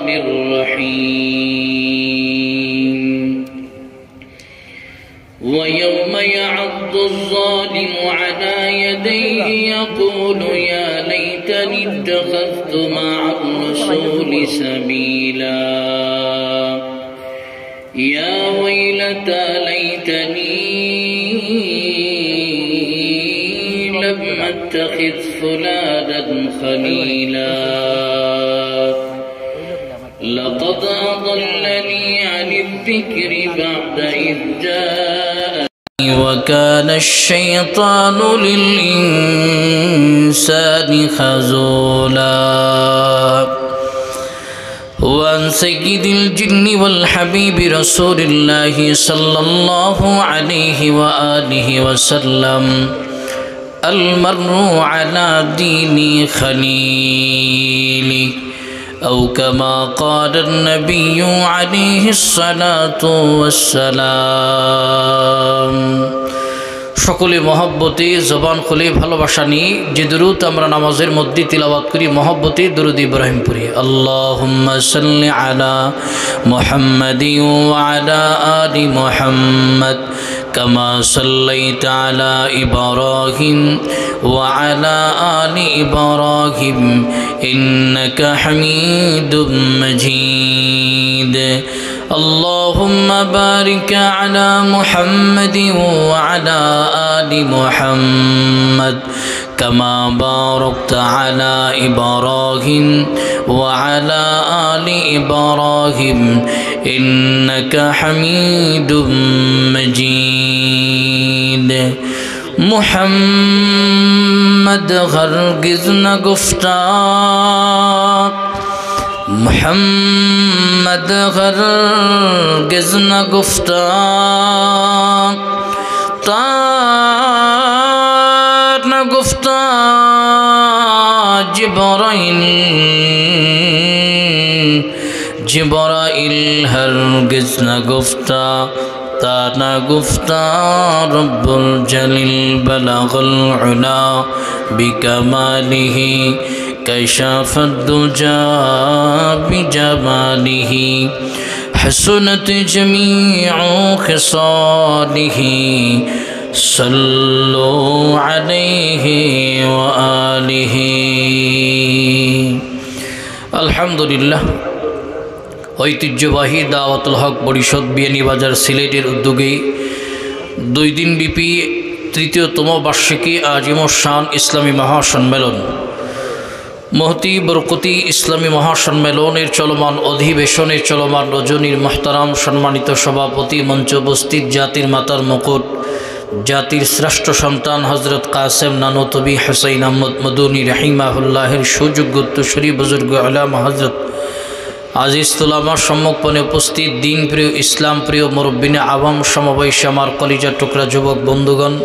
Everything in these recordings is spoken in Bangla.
الرحيم ويوم يعض الظالم على يديه يقول يا ليتني اتخذت مع الرسول سبيلا يا ويلتى ليتني لم أتخذ فلانا خليلا لقد أضلني عن الذكر بعد إذ جاءني وكان الشيطان للإنسان خذولا وعن سيد الجن والحبيب رسول الله صلى الله عليه وآله وسلم المرء على دين خليله أو كما قال النبي عليه الصلاة والسلام সকলে মহব্বতে জবান খুলে ভালোবাসা নিয়ে যে দুরূদ আমরা নামাজের মধ্যে তিলাওয়াত করি মহব্বতে দুরূদ ইব্রাহিম পড়ি আল্লাহুম্মা সাল্লি আলা মুহাম্মাদিন ওয়া আলা আলি মুহাম্মাদ কামা সাল্লাইতা আলা ইব্রাহিম ওয়া আলা আলি ইব্রাহিম ইন্নাকা হামিদুম মাজিদ اللهم بارك على محمد وعلى آل محمد كما باركت على إبراهيم وعلى آل إبراهيم إنك حميد مجيد محمد هرگز نگفتا محمد هرگز نگفتا تا نگفتا جبرائیل هرگز نگفتا تا نگفتا رب الجلیل بلغ العلا بکماله كشف الدجى بجماله حسنت جميع خصاله صلوا عليه وآله الحمد لله ঐতিহ্যবাহী দাওয়াতুল হক পরিষদ বিয়ানীবাজার সিলেটের উদ্যোগে 2 দিনব্যাপী তৃতীয়তম বার্ষিকী আজিমুশ-শান ইসলামী মহাসম্মেলন মহতি বরকতি ইসলামী মহাসম্মেলনের চলমান অধিবেশনের চলমান রজনীর মোহতারাম সম্মানিত সভাপতি মঞ্চ উপস্থিত জাতির মাতার মুকুট জাতির শ্রেষ্ঠ সন্তান হজরত কাসেম নানুতবি হুসাইন আহমদ মদনী রাহিমাহুল্লাহের সুযোগ্য উত্তরসূরি বুজুর্গ আলেম হজরত আজিজ তুলামার সম্মুখপানে উপস্থিত দিন প্রিয় ইসলাম প্রিয় মুরব্বিনে আওয়াম সমবয়সী আমার কলিজার টুকরা যুবক বন্ধুগণ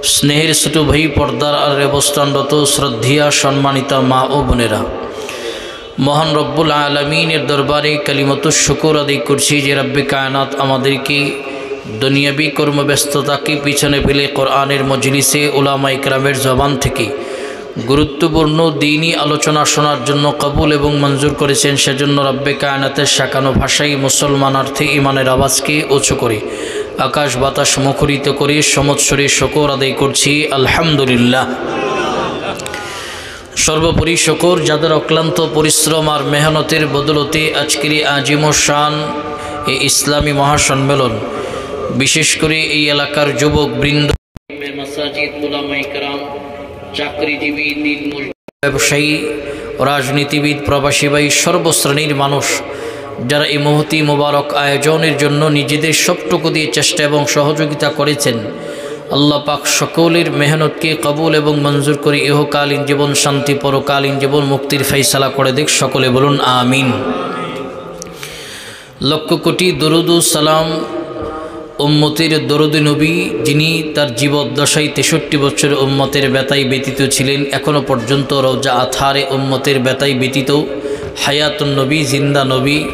স্নেহের ছোট ভাই পর্দার আর অবস্থানরত শ্রদ্ধিয়া সম্মানিতা মা ও বোনেরা মহান রব্বুল আলামিনের দরবারে কালিমাতুশ শুকর আদায় করছি যে রব্বে কায়নাত আমাদেরকে দুনিয়াবি কর্মব্যস্ততাকে পিছনে ফেলে কোরআনের মজলিসে উলামায়ে কেরামের জবান থেকে গুরুত্বপূর্ণ দ্বীনি আলোচনা শোনার জন্য কবুল এবং মঞ্জুর করেছেন সেজন্য রব্বে কায়নাতের শাকানো ভাষায় মুসলমানার্থে ইমানের আওয়াজকে উঁচু করে আকাশ বাতাস মুখরিত করে সমৎসরে শুকর আদায় করছি আলহামদুলিল্লাহ। সর্বোপরি শুকর যাদের অক্লান্ত পরিশ্রম আর মেহনতের বদলতে আজকের আজিমুশ-শান এই ইসলামী মহাসম্মেলন বিশেষ করে এই এলাকার যুবক বৃন্দ মাসাজিদ উলামায়ে কেরাম চাকরিজীবী দিন ব্যবসায়ী রাজনীতিবিদ প্রবাসী ভাই সর্বশ্রেণীর মানুষ যারা এই মহতি মুবারক আয়োজনের জন্য নিজেদের সবটুকু দিয়ে চেষ্টা এবং সহযোগিতা করেছেন আল্লাহ পাক সকলের মেহনতকে কবুল এবং মঞ্জুর করে ইহকালীন জীবন শান্তি পরকালীন জীবন মুক্তির ফয়সালা করে দেখ সকলে বলুন আমিন। লক্ষ কোটি দরুদ ও সালাম উম্মতের দরুদ নবী যিনি তার জীবদ্দশায় 63 বছর উম্মতের ব্যথায় ব্যতীত ছিলেন এখনও পর্যন্ত রওজা আথারে উম্মতের ব্যথায় ব্যতীত হায়াতুন নবী জিন্দা নবী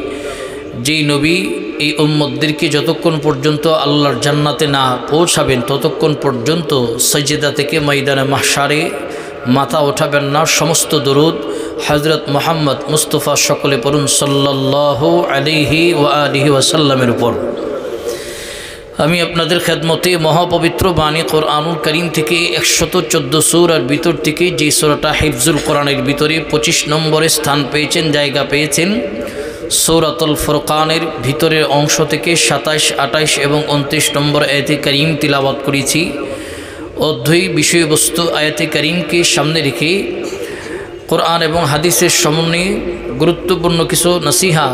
যেই নবী এই উম্মতদেরকে যতক্ষণ পর্যন্ত আল্লাহর জান্নাতে না পৌঁছাবেন ততক্ষণ পর্যন্ত সাজদা থেকে ময়দানে মাহশারে মাথা ওঠাবেন না। সমস্ত দরুদ হযরত মুহাম্মদ মুস্তাফা সকলে পড়ুন সাল্লাল্লাহু আলাইহি ওয়া আলিহি ওয়াসাল্লামের উপর। আমি আপনাদের খেদমতে মহাপবিত্র বাণী কোরআনুল কারীম থেকে 114 সূরার ভিতর থেকে যে সূরাটা হিফজুল কোরআনের ভিতরে 25 নম্বরে স্থান পেয়েছেন, জায়গা পেয়েছেন, সূরাতুল ফুরকানের ভিতরের অংশ থেকে 27, 28 এবং 29 নম্বর আয়াতে কারীম তিলাওয়াত করেছি। অধ্যয়ী বিষয়বস্তু আয়াতে কারীমকে সামনে রেখে কোরআন এবং হাদিসের সমন্বয়ে গুরুত্বপূর্ণ কিছু নসিহা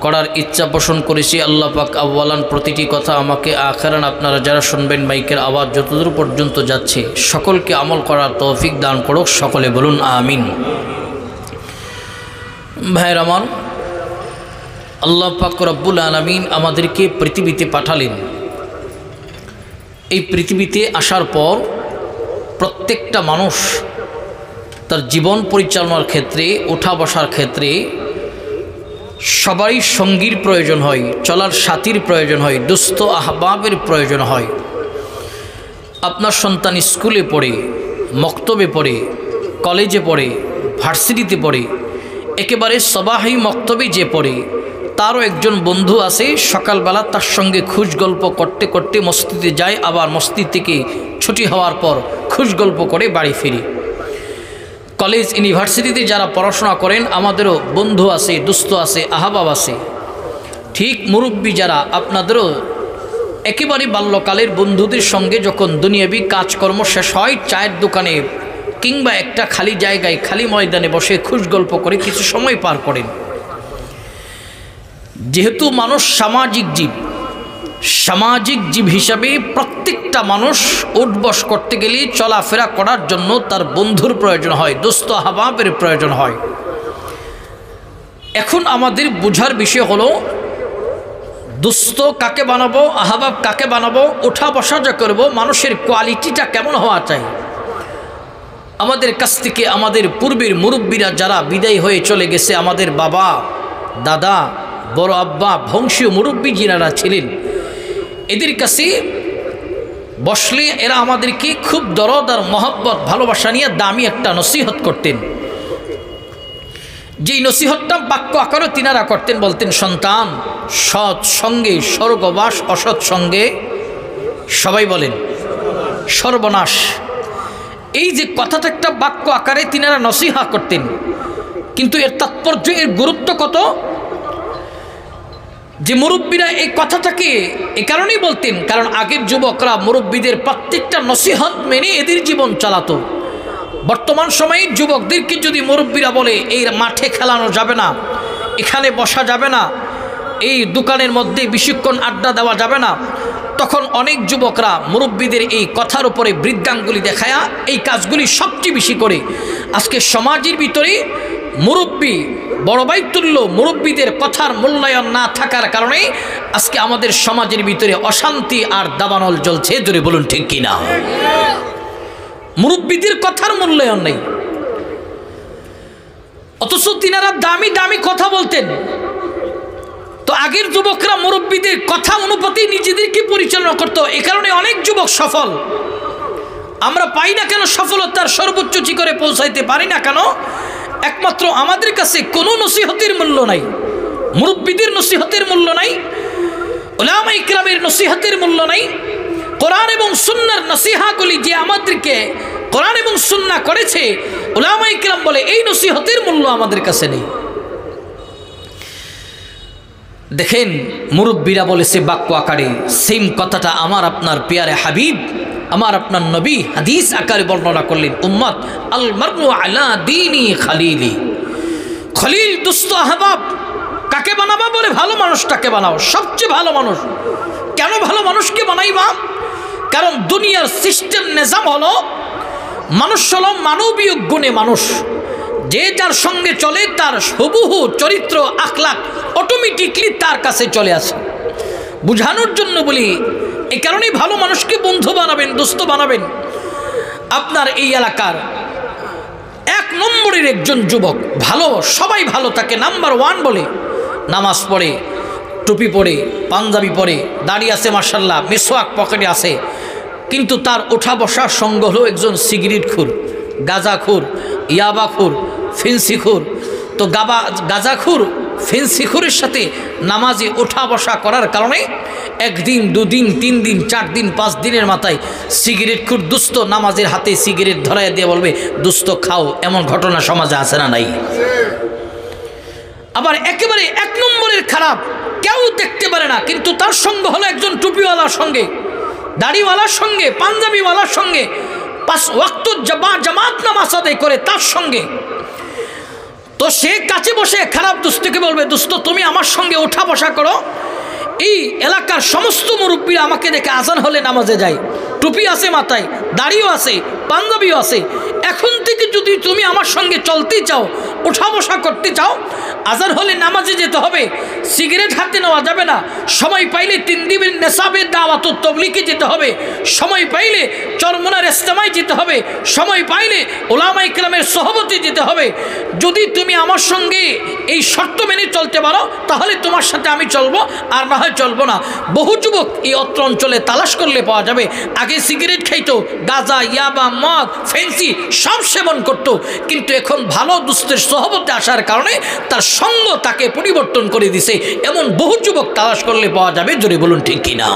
করার ইচ্ছা পোষণ করেছি। আল্লাহ পাক আউয়ালান প্রতিটি কথা আমাকে, আখিরান আপনারা যারা শুনবেন মাইকের আওয়াজ যতদূর পর্যন্ত যাচ্ছে সকলকে আমল করার তৌফিক দান করুক। সকলে বলুন আমিন। ভাইয়ের আমার, আল্লাহ পাক রব্বুল আলামিন আমাদেরকে পৃথিবীতে পাঠালেন। এই পৃথিবীতে আসার পর প্রত্যেকটা মানুষ তার জীবন পরিচালনার ক্ষেত্রে, ওঠা বসার ক্ষেত্রে সবারই সঙ্গীর প্রয়োজন হয়, চলার সাথীর প্রয়োজন হয়, দুস্থ আহবাবের প্রয়োজন হয়। আপনার সন্তান স্কুলে পড়ে, মক্তবে পড়ে, কলেজে পড়ে, ভার্সিটিতে পড়ে, একেবারে সবাই মক্তবে যে পড়ে তারও একজন বন্ধু আছে, সকালবেলা তার সঙ্গে খুশ গল্প করতে করতে মসজিদে যায়, আবার মসজিদ থেকে ছুটি হওয়ার পর খুশ গল্প করে বাড়ি ফিরে। কলেজ ইউনিভার্সিটিতে যারা পড়াশোনা করেন আমাদেরও বন্ধু আছে, দুস্থ আছে, আহবাব আছে। ঠিক মুরব্বী যারা, আপনাদেরও একেবারে বাল্যকালের বন্ধুদের সঙ্গে যখন দুনিয়াবি কাজকর্ম শেষ হয় চায়ের দোকানে কিংবা একটা খালি জায়গায়, খালি ময়দানে বসে খুশ গল্প করে কিছু সময় পার করেন। যেহেতু মানুষ সামাজিক জীব হিসাবে প্রত্যেকটা মানুষ উঠবস করতে গেলে, চলাফেরা করার জন্য তার বন্ধুর প্রয়োজন হয়, দোস্ত আহবাবের প্রয়োজন হয়। এখন আমাদের বোঝার বিষয় হলো দোস্ত কাকে বানাবো, আহবাব কাকে বানাবো, ওঠা বসা যা করবো মানুষের কোয়ালিটিটা কেমন হওয়া চাই। আমাদের কাছ থেকে আমাদের পূর্বের মুরব্বীরা যারা বিদায় হয়ে চলে গেছে, আমাদের বাবা, দাদা, বড় আব্বা, বংশীয় মুরব্বী যিনারা ছিলেন, এদের কাছে বসলে এরা আমাদেরকে খুব দরদ আর মহব্বত, ভালোবাসা নিয়ে দামি একটা নসিহত করতেন। যেই নসিহতটা বাক্য আকারে তিনারা করতেন, বলতেন, সন্তান, সৎ সঙ্গে স্বর্গবাস, অসৎ সঙ্গে সবাই বলেন সর্বনাশ। এই যে কথাটা একটা বাক্য আকারে তিনারা নসিহা করতেন, কিন্তু এর তাৎপর্য, এর গুরুত্ব কত, যে মুরব্বীরা এই কথাটাকে এ কারণেই বলতেন কারণ আগের যুবকরা মুরব্বীদের প্রত্যেকটা নসিহত মেনে এদের জীবন চালাতো। বর্তমান সময়ে যুবকদেরকে যদি মুরব্বীরা বলে এই মাঠে খেলানো যাবে না, এখানে বসা যাবে না, এই দোকানের মধ্যে বেশিক্ষণ আড্ডা দেওয়া যাবে না, তখন অনেক যুবকরা মুরব্বীদের এই কথার উপরে বৃদ্ধাঙ্গুলি দেখায়া এই কাজগুলি সবচেয়ে বেশি করে। আজকে সমাজের ভিতরে মুরব্বী, বড় বাইতুল্য মুরব্বীদের কথার মূল্যায়ন না থাকার কারণে আজকে আমাদের সমাজের ভিতরে অশান্তি আর দাবানল জ্বলছে। জোরে বলুন ঠিক কিনা? মুরব্বীদের কথার মূল্যায়ন নেই, অথচ তিনারা দামি দামি কথা বলতেন। তো আগের যুবকরা মুরব্বীদের কথা অনুপাতে নিজেদেরকে পরিচালনা করত, এ কারণে অনেক যুবক সফল। আমরা পাই না কেন সফলতার সর্বোচ্চ শিখরে পৌঁছাইতে পারি না কেন? একমাত্র আমাদের কাছে কোনো নসিহতের মূল্য নাই, মুরব্বীদের নসিহতের মূল্য নাই, উলামা ইকরামের নসিহতের মূল্য নাই। কোরআন এবং সুন্নাহর নসিহাগুলি যে আমাদেরকে কোরআন এবং সুন্নাহ করেছে, উলামা ইকরাম বলে এই নসিহতের মূল্য আমাদের কাছে নেই। দেখেন, মুরব্বীরা বলেছে বাক্য আকারে, সেম কথাটা আমার আপনার পেয়ারে হাবিব, আমার আপনার নবী হাদিস আকারে বর্ণনা করলেন। উম্মত, আল মারউ আলা দীনি খালিলি। খলিল, দুস্থ আহবাব কাকে বানাবা বলে? ভালো মানুষটাকে বানাও, সবচেয়ে ভালো মানুষ। কেন ভালো মানুষকে বানাইবা? কারণ দুনিয়ার সিস্টেম নিজাম হলো, মানুষ হলো মানবীয় গুণে মানুষ। যে যার সঙ্গে চলে তার হুবহু চরিত্র আখলাক অটোমেটিকলি তার কাছে চলে আসে। বুঝানোর জন্য বলি, এই কারণেই ভালো মানুষকে বন্ধু বানাবেন, দোস্ত বানাবেন। আপনার এই এলাকার 1 নম্বরের একজন যুবক ভালো, সবাই ভালো তাকে নাম্বার 1 বলে, নামাজ পড়ে, টুপি পরে, পাঞ্জাবি পরে, দাড়ি আছে মাশাআল্লাহ, মিসওয়াক পকেটে আছে, কিন্তু তার ওঠা বসার সঙ্গ হলো একজন সিগারেটখোর, গাঁজাখোর, ইয়াবাখোর, ফেন্সিখোর। তো গাঁজাখোর ফেন্সিখোরের সাথে নামাজে ওঠা বসা করার কারণে একদিন, দুদিন, 3 দিন, 4 দিন, 5 দিনের মাথায় সিগারেটখোর দুস্থ নামাজের হাতে সিগারেট ধরাইয়া দিয়ে বলবে দুস্থ খাও, এমন ঘটনা সমাজে আছে না নাই? আবার একেবারে 1 নম্বরের খারাপ, কেউ দেখতে পারে না, কিন্তু তার সঙ্গ হলো একজন টুপিওয়ালার সঙ্গে, দাড়িওয়ালার সঙ্গে, পাঞ্জাবিওয়ালার সঙ্গে, 5 ওয়াক্ত জামাত নামাজ আদায় করে তার সঙ্গে। তো সে কাছে বসে খারাপ দুস্থকে বলবে দোস্ত তুমি আমার সঙ্গে ওঠা বসা করো। এই এলাকার সমস্ত মুরব্বীরা আমাকে দেখে আজান হলে নামাজে যায়, টুপি আছে মাথায়, দাড়িও আছে, পাঞ্জাবিও আছে। এখন থেকে যদি তুমি আমার সঙ্গে চলতে চাও, ওঠা বসা করতে চাও, আজান হলে নামাজে যেতে হবে, সিগারেট হাতে নেওয়া যাবে না, সময় পাইলে 3 দিনের নেশাবের দাওয়াত ও তবলিগে যেতে হবে, সময় পাইলে চরমনার ইস্তেমায় যেতে হবে, সময় পাইলে ওলামায়ে কেরামের সোহবতে যেতে হবে। যদি তুমি আমার সঙ্গে এই শর্ত মেনে চলতে পারো তাহলে তোমার সাথে আমি চলবো, আর না হয় চলবো না। বহু যুবক এই অত্র অঞ্চলে তালাশ করলে পাওয়া যাবে, আগে সিগারেট খাইতো, গাঁজা, ইয়াবা, মদ, ফেন্সি সব সেবন করত, কিন্তু এখন ভালো দুস্থের সোহবতে আসার কারণে তার সঙ্গ তাকে পরিবর্তন করে দিছে। এমন বহু যুবক তালাশ করলে পাওয়া যাবে, জোরে বলুন ঠিক কিনা?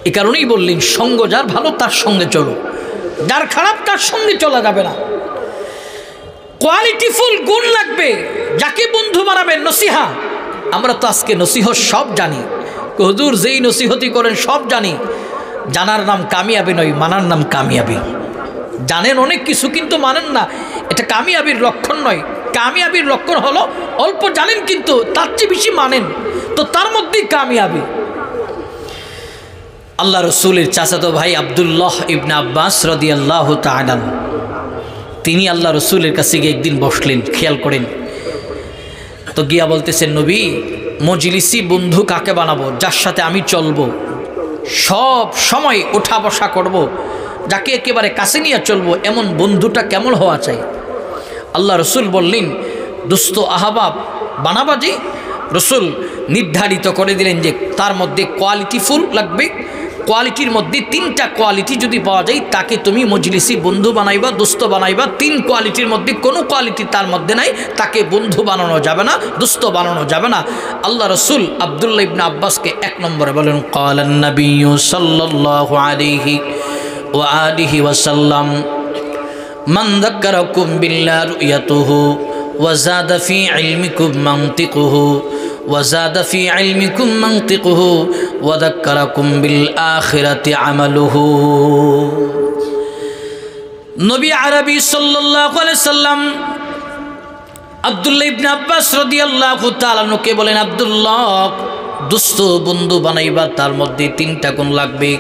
এই কারণেই বললেন সঙ্গ যার ভালো তার সঙ্গে চলো, যার খারাপ তার সঙ্গে চলা যাবে না। কোয়ালিটিফুল গুণ লাগবে, যাকে বন্ধু বানাবেন। নসিহা, আমরা তো আজকে নসিহত সব জানি, হুজুর যেই নসিহতি করেন সব জানি। জানার নাম কামিয়াবি নয়, মানার নাম কামিয়াবি। জানেন অনেক কিছু কিন্তু মানেন না, এটা কামিয়াবির লক্ষণ নয়। কামিয়াবির লক্ষণ হলো অল্প জানেন কিন্তু তার চেয়ে বেশি মানেন, তো তার মধ্যেই কামিয়াবি। আল্লাহ রসুলের চাচাতো ভাই আব্দুল্লাহ ইবনে আব্বাস রাদিয়াল্লাহু তাআলা, তিনি আল্লাহ রসুলের কাছে গিয়ে একদিন বসলেন, খেয়াল করেন। তো গিয়া বলতেছেন নবী, মজলিসি বন্ধু কাকে বানাবো? যার সাথে আমি চলবো, সব সময় ওঠা বসা করব, যাকে একেবারে কাছে নিয়ে চলবো, এমন বন্ধুটা কেমন হওয়া চাই? আল্লাহ রসুল বললেন দুস্থ আহবাব বানাবাজি। রসুল নির্ধারিত করে দিলেন যে তার মধ্যে কোয়ালিটিফুল লাগবে। কোয়ালিটির মধ্যে 3টা কোয়ালিটি যদি পাওয়া যায় তাকে তুমি মজলিসি বন্ধু বানাইবা, দোস্ত বানাইবা। 3 কোয়ালিটির মধ্যে কোনো কোয়ালিটি তার মধ্যে নাই, তাকে বন্ধু বানানো যাবে না, দোস্ত বানানো যাবে না। আল্লাহ রসুল আব্দুল্লাহ ইবনে আব্বাসকে 1 নম্বরে বলেন ক্বালান নবিয়্যু সাল্লাল্লাহু আলাইহি ওয়া আলিহি ওয়াসাল্লাম মান যাক্কারাকুম বিল্লাহি রুয়াতুহু ওয়া যাদা ফি ইলমিকুম মানতিকুহু وزاد في علمكم منطقه وذكركم بالآخرة عمله। নবী আরবি সাল্লাল্লাহু আলাইহি সাল্লাম আব্দুল্লাহ ইবনে আব্বাস রাদিয়াল্লাহু তাআলা আনহুকে বলেন, আব্দুল্লাহ দুস্থ বন্ধু বানাইবা, তার মধ্যে 3টা গুণ লাগবে।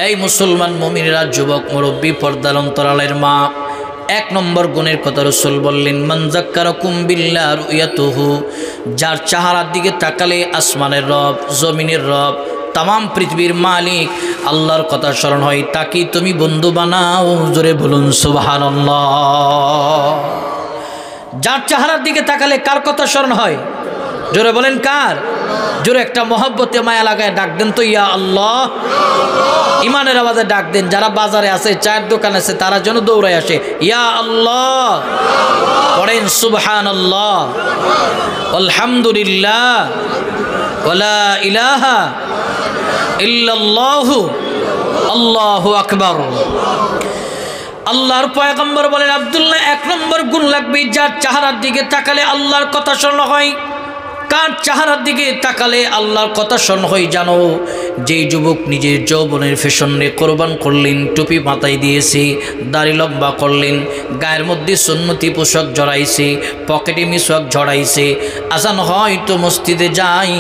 এই মুসলমান মুমিনেরা, যুবক, মুরব্বী, পর্দার অন্তরালের মা, 1 নম্বর গুণের কথা রসুল বললেন মান যাক্কারাকুম বিল্লাহি রুয়াতুহু, যার চেহারার দিকে তাকালে আসমানের রব, জমিনের রব, তাম পৃথিবীর মালিক আল্লাহর কথা স্মরণ হয়, তাকে তুমি বন্ধু বানাও। জোরে বলুন সুবহানাল্লাহ। যার চেহারার দিকে তাকালে কার কথা স্মরণ হয়? জোরে বলেন কার? জোরে একটা মহব্বতে মায়া লাগায় ডাক দেন তো, ইয়া আল্লাহ। ইমানের আওয়াজে ডাক দেন। যারা বাজারে আছে, চায়ের দোকান আছে, তারা যেন দৌড়ায় আসে, ইয়া আল্লাহ। পড়েন সুবহানাল্লাহ, আলহামদুলিল্লাহ, ওয়ালা ইলাহা ইল্লাল্লাহু, আল্লাহু আকবার। আল্লাহর পয়গম্বর বলেন আব্দুল্লাহ 1 নম্বর গুণ লাগবে, যার চেহারার দিকে তাকালে আল্লাহর কথা স্মরণ হয়। কার চেহারার দিকে তাকালে আল্লাহর কথা স্মরণ হয়? জানো, যেই যুবক নিজের যৌবনের ফ্যাশনে কোরবান করলেন, টুপি মাথায় দিয়েছে, দাড়ি লম্বা করলেন, গায়ের মধ্যে সুন্নতি পোশাক জড়াইছে, পকেটে মিসওয়াক জড়াইছে, আজান হয়তো মসজিদে যায়,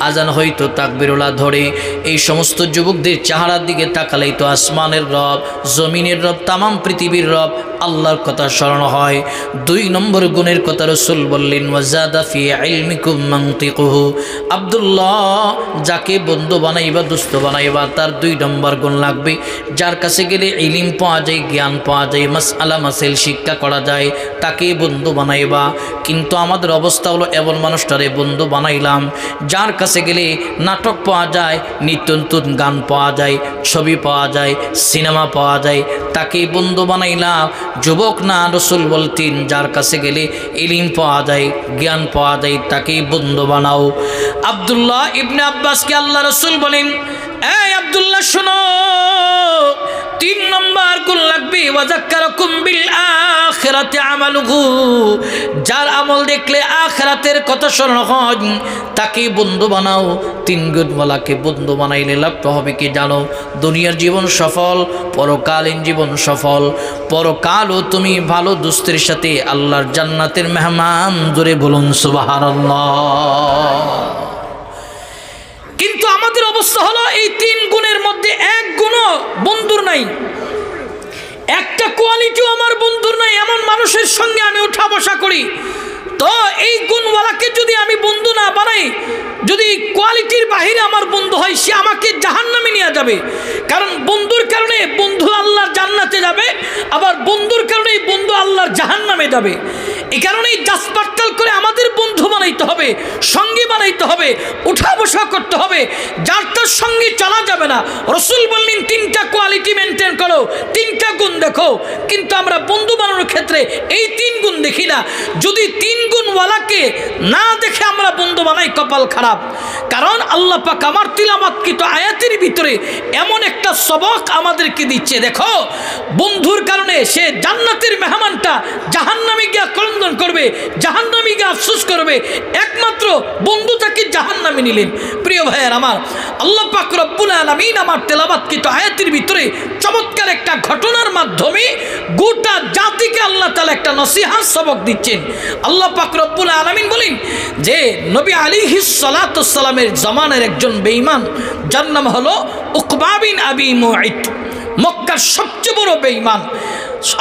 আজান হয়তো তাকবীরুল্লাহ ধরে, এই সমস্ত যুবকদের চেহারার দিকে তাকালেই তো আসমানের রব, জমিনের রব, তাম পৃথিবীর রব আল্লাহর কথা স্মরণ হয়। 2 নম্বর গুণের কথা রাসূল বললেন ওয়াজাদা ফি ইলমিকুম মানতিকুহু। আব্দুল্লাহ, যাকে বন্ধু বানাইবা, দোস্ত বানাইবা, তার 2 নম্বর গুণ লাগবে। যার কাছে গেলে ইলম পাওয়া যায়, জ্ঞান পাওয়া যায়, মাসআলা মাসাইল শিক্ষা করা যায়, তাকে বন্ধু বানাইবা। কিন্তু আমাদের অবস্থা হলো এমন মানুষটারে বন্ধু বানাইলাম যার কাছে গেলে নাটক পাওয়া যায়, নিত্য নতুন গান পাওয়া যায়, ছবি পাওয়া যায়, সিনেমা পাওয়া যায়, তাকেই বন্ধু বানাইলাম। যুবক না, রসুল বলতেন যার কাছে গেলে ইলম পাওয়া যায়, জ্ঞান পাওয়া যায়, তাকেই বন্ধু বানাও। আব্দুল্লাহ ইবনে আব্বাসকে আল্লাহ রসুল বলেন, এই আব্দুল্লাহ শোনো, 3 নম্বর গুণ লাগবে। ওয়াযাক্কারাকুম বিল আখিরাতি আমালুহু, যার আমল দেখলে আখিরাতের কথা স্মরণ হয় তাকে বন্ধু বানাও। 3 গুণওয়ালাকে বন্ধু বানাইলে লাভ হবে কি জানো? দুনিয়ার জীবন সফল, পরকালীন জীবন সফল। পরকালও তুমি ভালো দোস্তের সাথে আল্লাহর জান্নাতের মেহমান। জোরে বলুন সুবহানাল্লাহ। কিন্তু আমাদের অবস্থা হলো এই 3 গুণের মধ্যে 1 গুণও বন্ধুর নাই, একটা কোয়ালিটিও আমার বন্ধুর নাই। এমন মানুষের সঙ্গে আমি উঠা বসা করি। তো এই গুণওয়ালাকে যদি আমি বন্ধু না বানাই, যদি কোয়ালিটির বাহিরে আমার বন্ধু হয়, সে আমাকে জাহান্নামে নিয়ে যাবে। কারণ বন্ধুর কারণে বন্ধু আল্লাহর জান্নাতে যাবে, আবার বন্ধুর কারণে বন্ধু আল্লাহর জাহান্নামে যাবে। এই কারণেই জাসপাট্টাল করে আমাদের বন্ধু বানাইতে হবে, সঙ্গী বানাইতে হবে, উঠা বসা করতে হবে। যার তার সঙ্গে চলা যাবে না। রসুল বললেন 3টা কোয়ালিটি মেনটেন করো, 3টা গুণ দেখো। কিন্তু আমরা বন্ধু বানানোর ক্ষেত্রে এই 3 গুণ দেখি না। যদি 3 গুণওয়ালাকে না দেখে আমরা বন্ধু বানাই, কপাল খারাপ। কারণ আল্লাহ পাক আমার তিলাওয়াতকৃত আয়াতের ভিতরে এমন একটা সবক আমাদেরকে দিচ্ছে, দেখো বন্ধুর কারণে সে জান্নাতের মেহমানটা জাহান্নামে গিয়ে ক্রন্দন করবে, জাহান্নামে গিয়ে আফসোস করবে, একমাত্র বন্ধু তাকে জাহান্নামে নিলেন। প্রিয় ভাইয়ের আমার, আল্লাহ পাক রব্বুল আলামিন আমার তিলাওয়াতকৃত আয়াতের ভিতরে চমৎকার একটা ঘটনার মাধ্যমে গোটা জাতিকে আল্লাহ তাআলা একটা নসিহত সবক দিচ্ছেন। আল্লাহ পাক রব্বুল আলামিন বলেন যে নবী আলাইহিস সালাতু ওয়াস সালামের জামানার একজন বেঈমান, যার নাম হলো উকবা বিন আবি মুঈত, মক্কার সবচেয়ে বড় বেঈমান।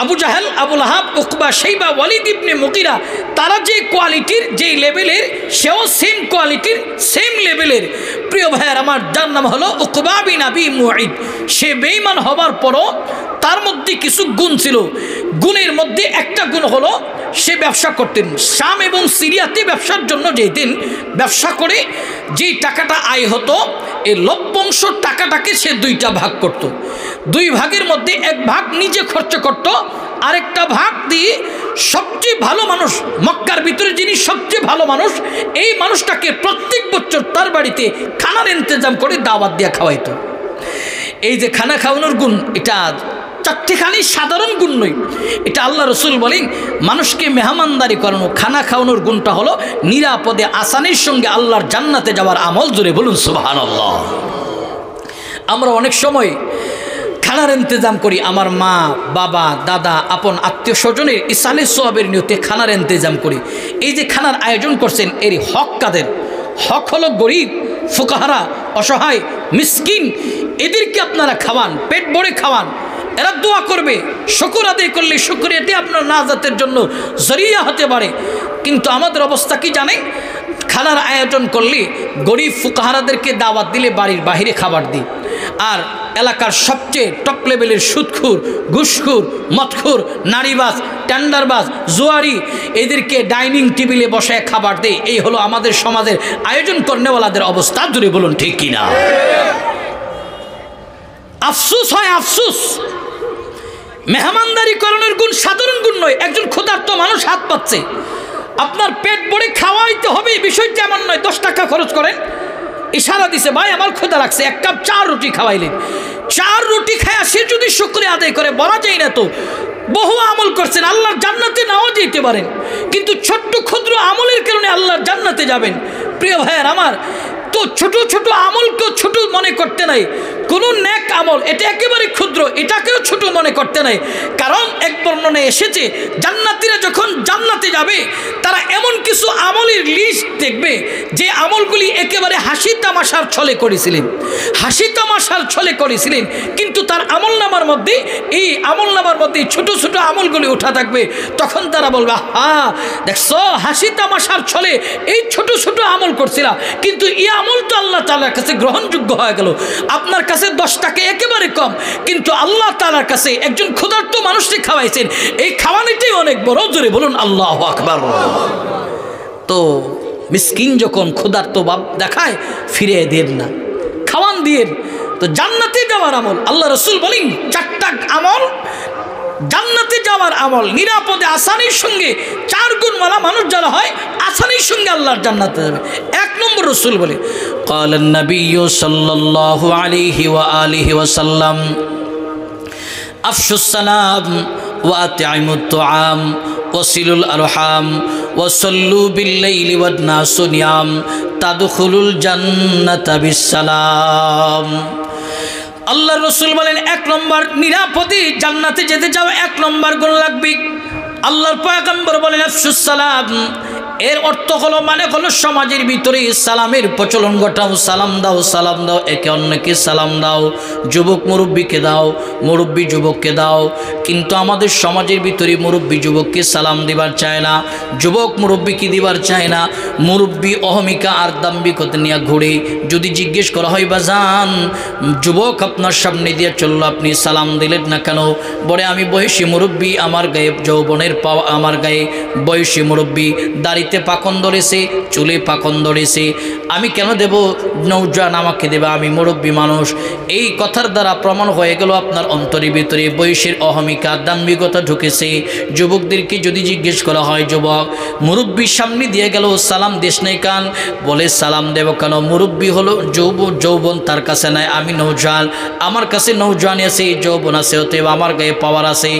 আবু জাহেল, আবু লাহাব, উকবা, শাইবা, ওয়ালিদ ইবনে মুগিরা, তারা যে কোয়ালিটির, যে লেভেলের, সেও সেম কোয়ালিটির, সেম লেভেলের। প্রিয় ভাইয়ের আমার, যার নাম হলো উকবা বিন আবি মুঈত। সে বেঈমান হবার পরও তার মধ্যে কিছু গুণ ছিল। গুণের মধ্যে একটা গুণ হলো সে ব্যবসা করতেন। শাম এবং সিরিয়াতে ব্যবসার জন্য যেতেন। ব্যবসা করে যেই টাকাটা আয় হতো, এই লভ্যাংশ টাকাটাকে সে 2টা ভাগ করত। 2 ভাগের মধ্যে 1 ভাগ নিজে খরচ করত, আরেকটা ভাগ দিয়ে সবচেয়ে ভালো মানুষ, মক্কার ভিতরে যিনি সবচেয়ে ভালো মানুষ, এই মানুষটাকে প্রত্যেক বছর তার বাড়িতে খানার ইন্তজাম করে দাওয়াত দিয়ে খাওয়াইতো। এই যে খানা খাওয়ানোর গুণ, এটা 4টিখানি সাধারণ গুণ নয়। এটা আল্লাহ রসুল বলেন মানুষকে মেহমানদারি করানো, খানা খাওয়ানোর গুণটা হলো নিরাপদে আসানির সঙ্গে আল্লাহর জান্নাতে যাওয়ার আমল। জোরে বলুন সুবহানাল্লাহ। আমরা অনেক সময় খানার ইন্তজাম করি, আমার মা, বাবা, দাদা, আপন আত্মীয় স্বজনের ইসালে সোয়াবের নিয়তে খানার ইন্তজাম করি। এই যে খানার আয়োজন করছেন, এর হক কাদের? হক হলো গরিব, ফুকাহারা, অসহায়, মিসকিন, এদেরকে আপনারা খাওয়ান, পেট ভরে খাওয়ান। এরা দোয়া করবে, শুকর আদায় করলে শুকরিয়াটি আপনার নাজাতের জন্য জরিয়া হতে পারে। কিন্তু আমাদের অবস্থা কি জানেন? খানার আয়োজন করলে গরিব ফুকাহারাদেরকে দাওয়াত দিলে বাড়ির বাহিরে খাবার দিই, আর এলাকার সবচেয়ে টপ লেভেলের সুদখোর, ঘুষখোর, মদখোর, নারীবাজ, টেন্ডারবাজ, জুয়ারি, এদেরকে ডাইনিং টেবিলে বসায় খাবার দেয়। এই হলো আমাদের সমাজের আয়োজন করেনেওয়ালাদের অবস্থা। জুড়ে বলুন ঠিক কিনা? আফসোস হয়, আফসোস। মেহমানদারি করানোর গুণ সাধারণ গুণ নয়। একজন ক্ষুধার্ত মানুষ হাত পাচ্ছে, আপনার পেট ভরে খাওয়াইতে হবে, এই বিষয়টা এমন নয় 10 টাকা খরচ করেন, ইশারা দিছে ভাই আমার ক্ষুধা লাগছে, 1 কাপ 4 রুটি খাওয়াইলেন। 4 রুটি খায়া সে যদি শুকরিয়া আদায় করে, বলা যায় না তো বহু আমল করছেন, আল্লাহর জান্নাতে নাও যেতে পারেন, কিন্তু ছোট্ট ক্ষুদ্র আমলের কারণে আল্লাহর জান্নাতে যাবেন। প্রিয় ভাইয়ের আমার, তো ছোট ছোট আমলকেও ছোট মনে করতে নাই। কোনো নেক আমল এটা একেবারে ক্ষুদ্র, এটাকেও ছোট মনে করতে নাই। কারণ এক বর্ণনায় এসেছে জান্নাতীরা যখন জান্নাতে যাবে, তারা এমন কিছু আমলের লিস্ট দেখবে যে আমলগুলি একেবারে হাসি তামাশার ছলে করেছিলেন, হাসি তামাশার ছলে করেছিলেন, কিন্তু তার আমলনামার মধ্যে এই আমলনামার মধ্যে ছোট ছোট আমলগুলি ওঠা থাকবে। তখন তারা বলবে, হ্যাঁ দেখছো হাসি তামাশার ছলে এই ছোট ছোট আমল করছিলাম, কিন্তু এই আমল তো আল্লাহ তাআলার কাছে গ্রহণযোগ্য হয়ে গেল। আপনার কাছে 10 টাকা একেবারে কম, কিন্তু আল্লাহ তাআলার কাছে একজন ক্ষুধার্ত মানুষকে খাওয়াইছেন, এই খাওয়ানোটাই অনেক বড়। জোরে বলুন আল্লাহু আকবার। তো মিসকিন যখন ক্ষুধার্ত ভাব দেখায় ফিরিয়ে দেন না, খাওয়ান দিয়ে। তো জান্নাতে যাওয়ার আমল, আল্লাহ রাসূল বলেন 4টা আমল জান্নাতে যাওয়ার আমল, নিরাপদে আসানির সঙ্গে 4 গুণওয়ালা মানুষ যারা হয় আসানির সঙ্গে আল্লাহর জান্নাতে যাবে। 1 নম্বর রাসূল বলে, قال النبي صلى الله عليه وآله وسلم أفشوا السلام وأطعموا الطعام وصلوا الأرحام وصلوا بالليل والناس نيام تدخلوا الجنة بالسلام। আল্লাহ রসুল বলেন 1 নম্বর নিরাপদে জান্নাতে যেতে চাও 1 নম্বর গুণ লাগবে। আল্লাহর পয়গম্বর বলেন আফশুস সালাম, এর অর্থ হলো মানে হলো সমাজের ভিতরে সালামের প্রচলন ঘটাও। সালাম দাও, সালাম দাও, একে অন্যকে সালাম দাও। যুবক মুরব্বীকে দাও, মুরব্বী যুবককে দাও। কিন্তু আমাদের সমাজের ভিতরে মুরব্বী যুবককে সালাম দিবার চায় না, যুবক মুরব্বীকে দিবার চায় না। মুরব্বী অহমিকা আর দাম্ভিকতা নিয়ে ঘুরে। যদি জিজ্ঞেস করা হয় বাজান যুবক আপনার সামনে দিয়ে চললো, আপনি সালাম দিলেন না কেন? বলে আমি বয়সী মুরব্বী, আমার গায়ে যৌবনের পাওয়া, আমার গায়ে বয়সী মুরব্বী, দাড়িতে পাকন ধরেছে, চুলে পাকন ধরেছে, আমি কেন দেব? নৌজান আমাকে দেবে, আমি মুরব্বী মানুষ। এই কথার দ্বারা প্রমাণ হয়ে গেল আপনার অন্তরের ভিতরে বয়সের অহমিকা দাম্ভিকতা ঢুকেছে। যুবকদেরকে যদি জিজ্ঞেস করা হয় যুবক মুরব্বীর সামনে দিয়ে গেল, সালাম দেশ নাই কান? বলে সালাম দেব কেন? মুরব্বী হলো যৌবন তার কাছে নাই, আমি নৌজান, আমার কাছে নৌজান আছে, যৌবন আছে, অতএব আমার গায়ে পাওয়ার আছে,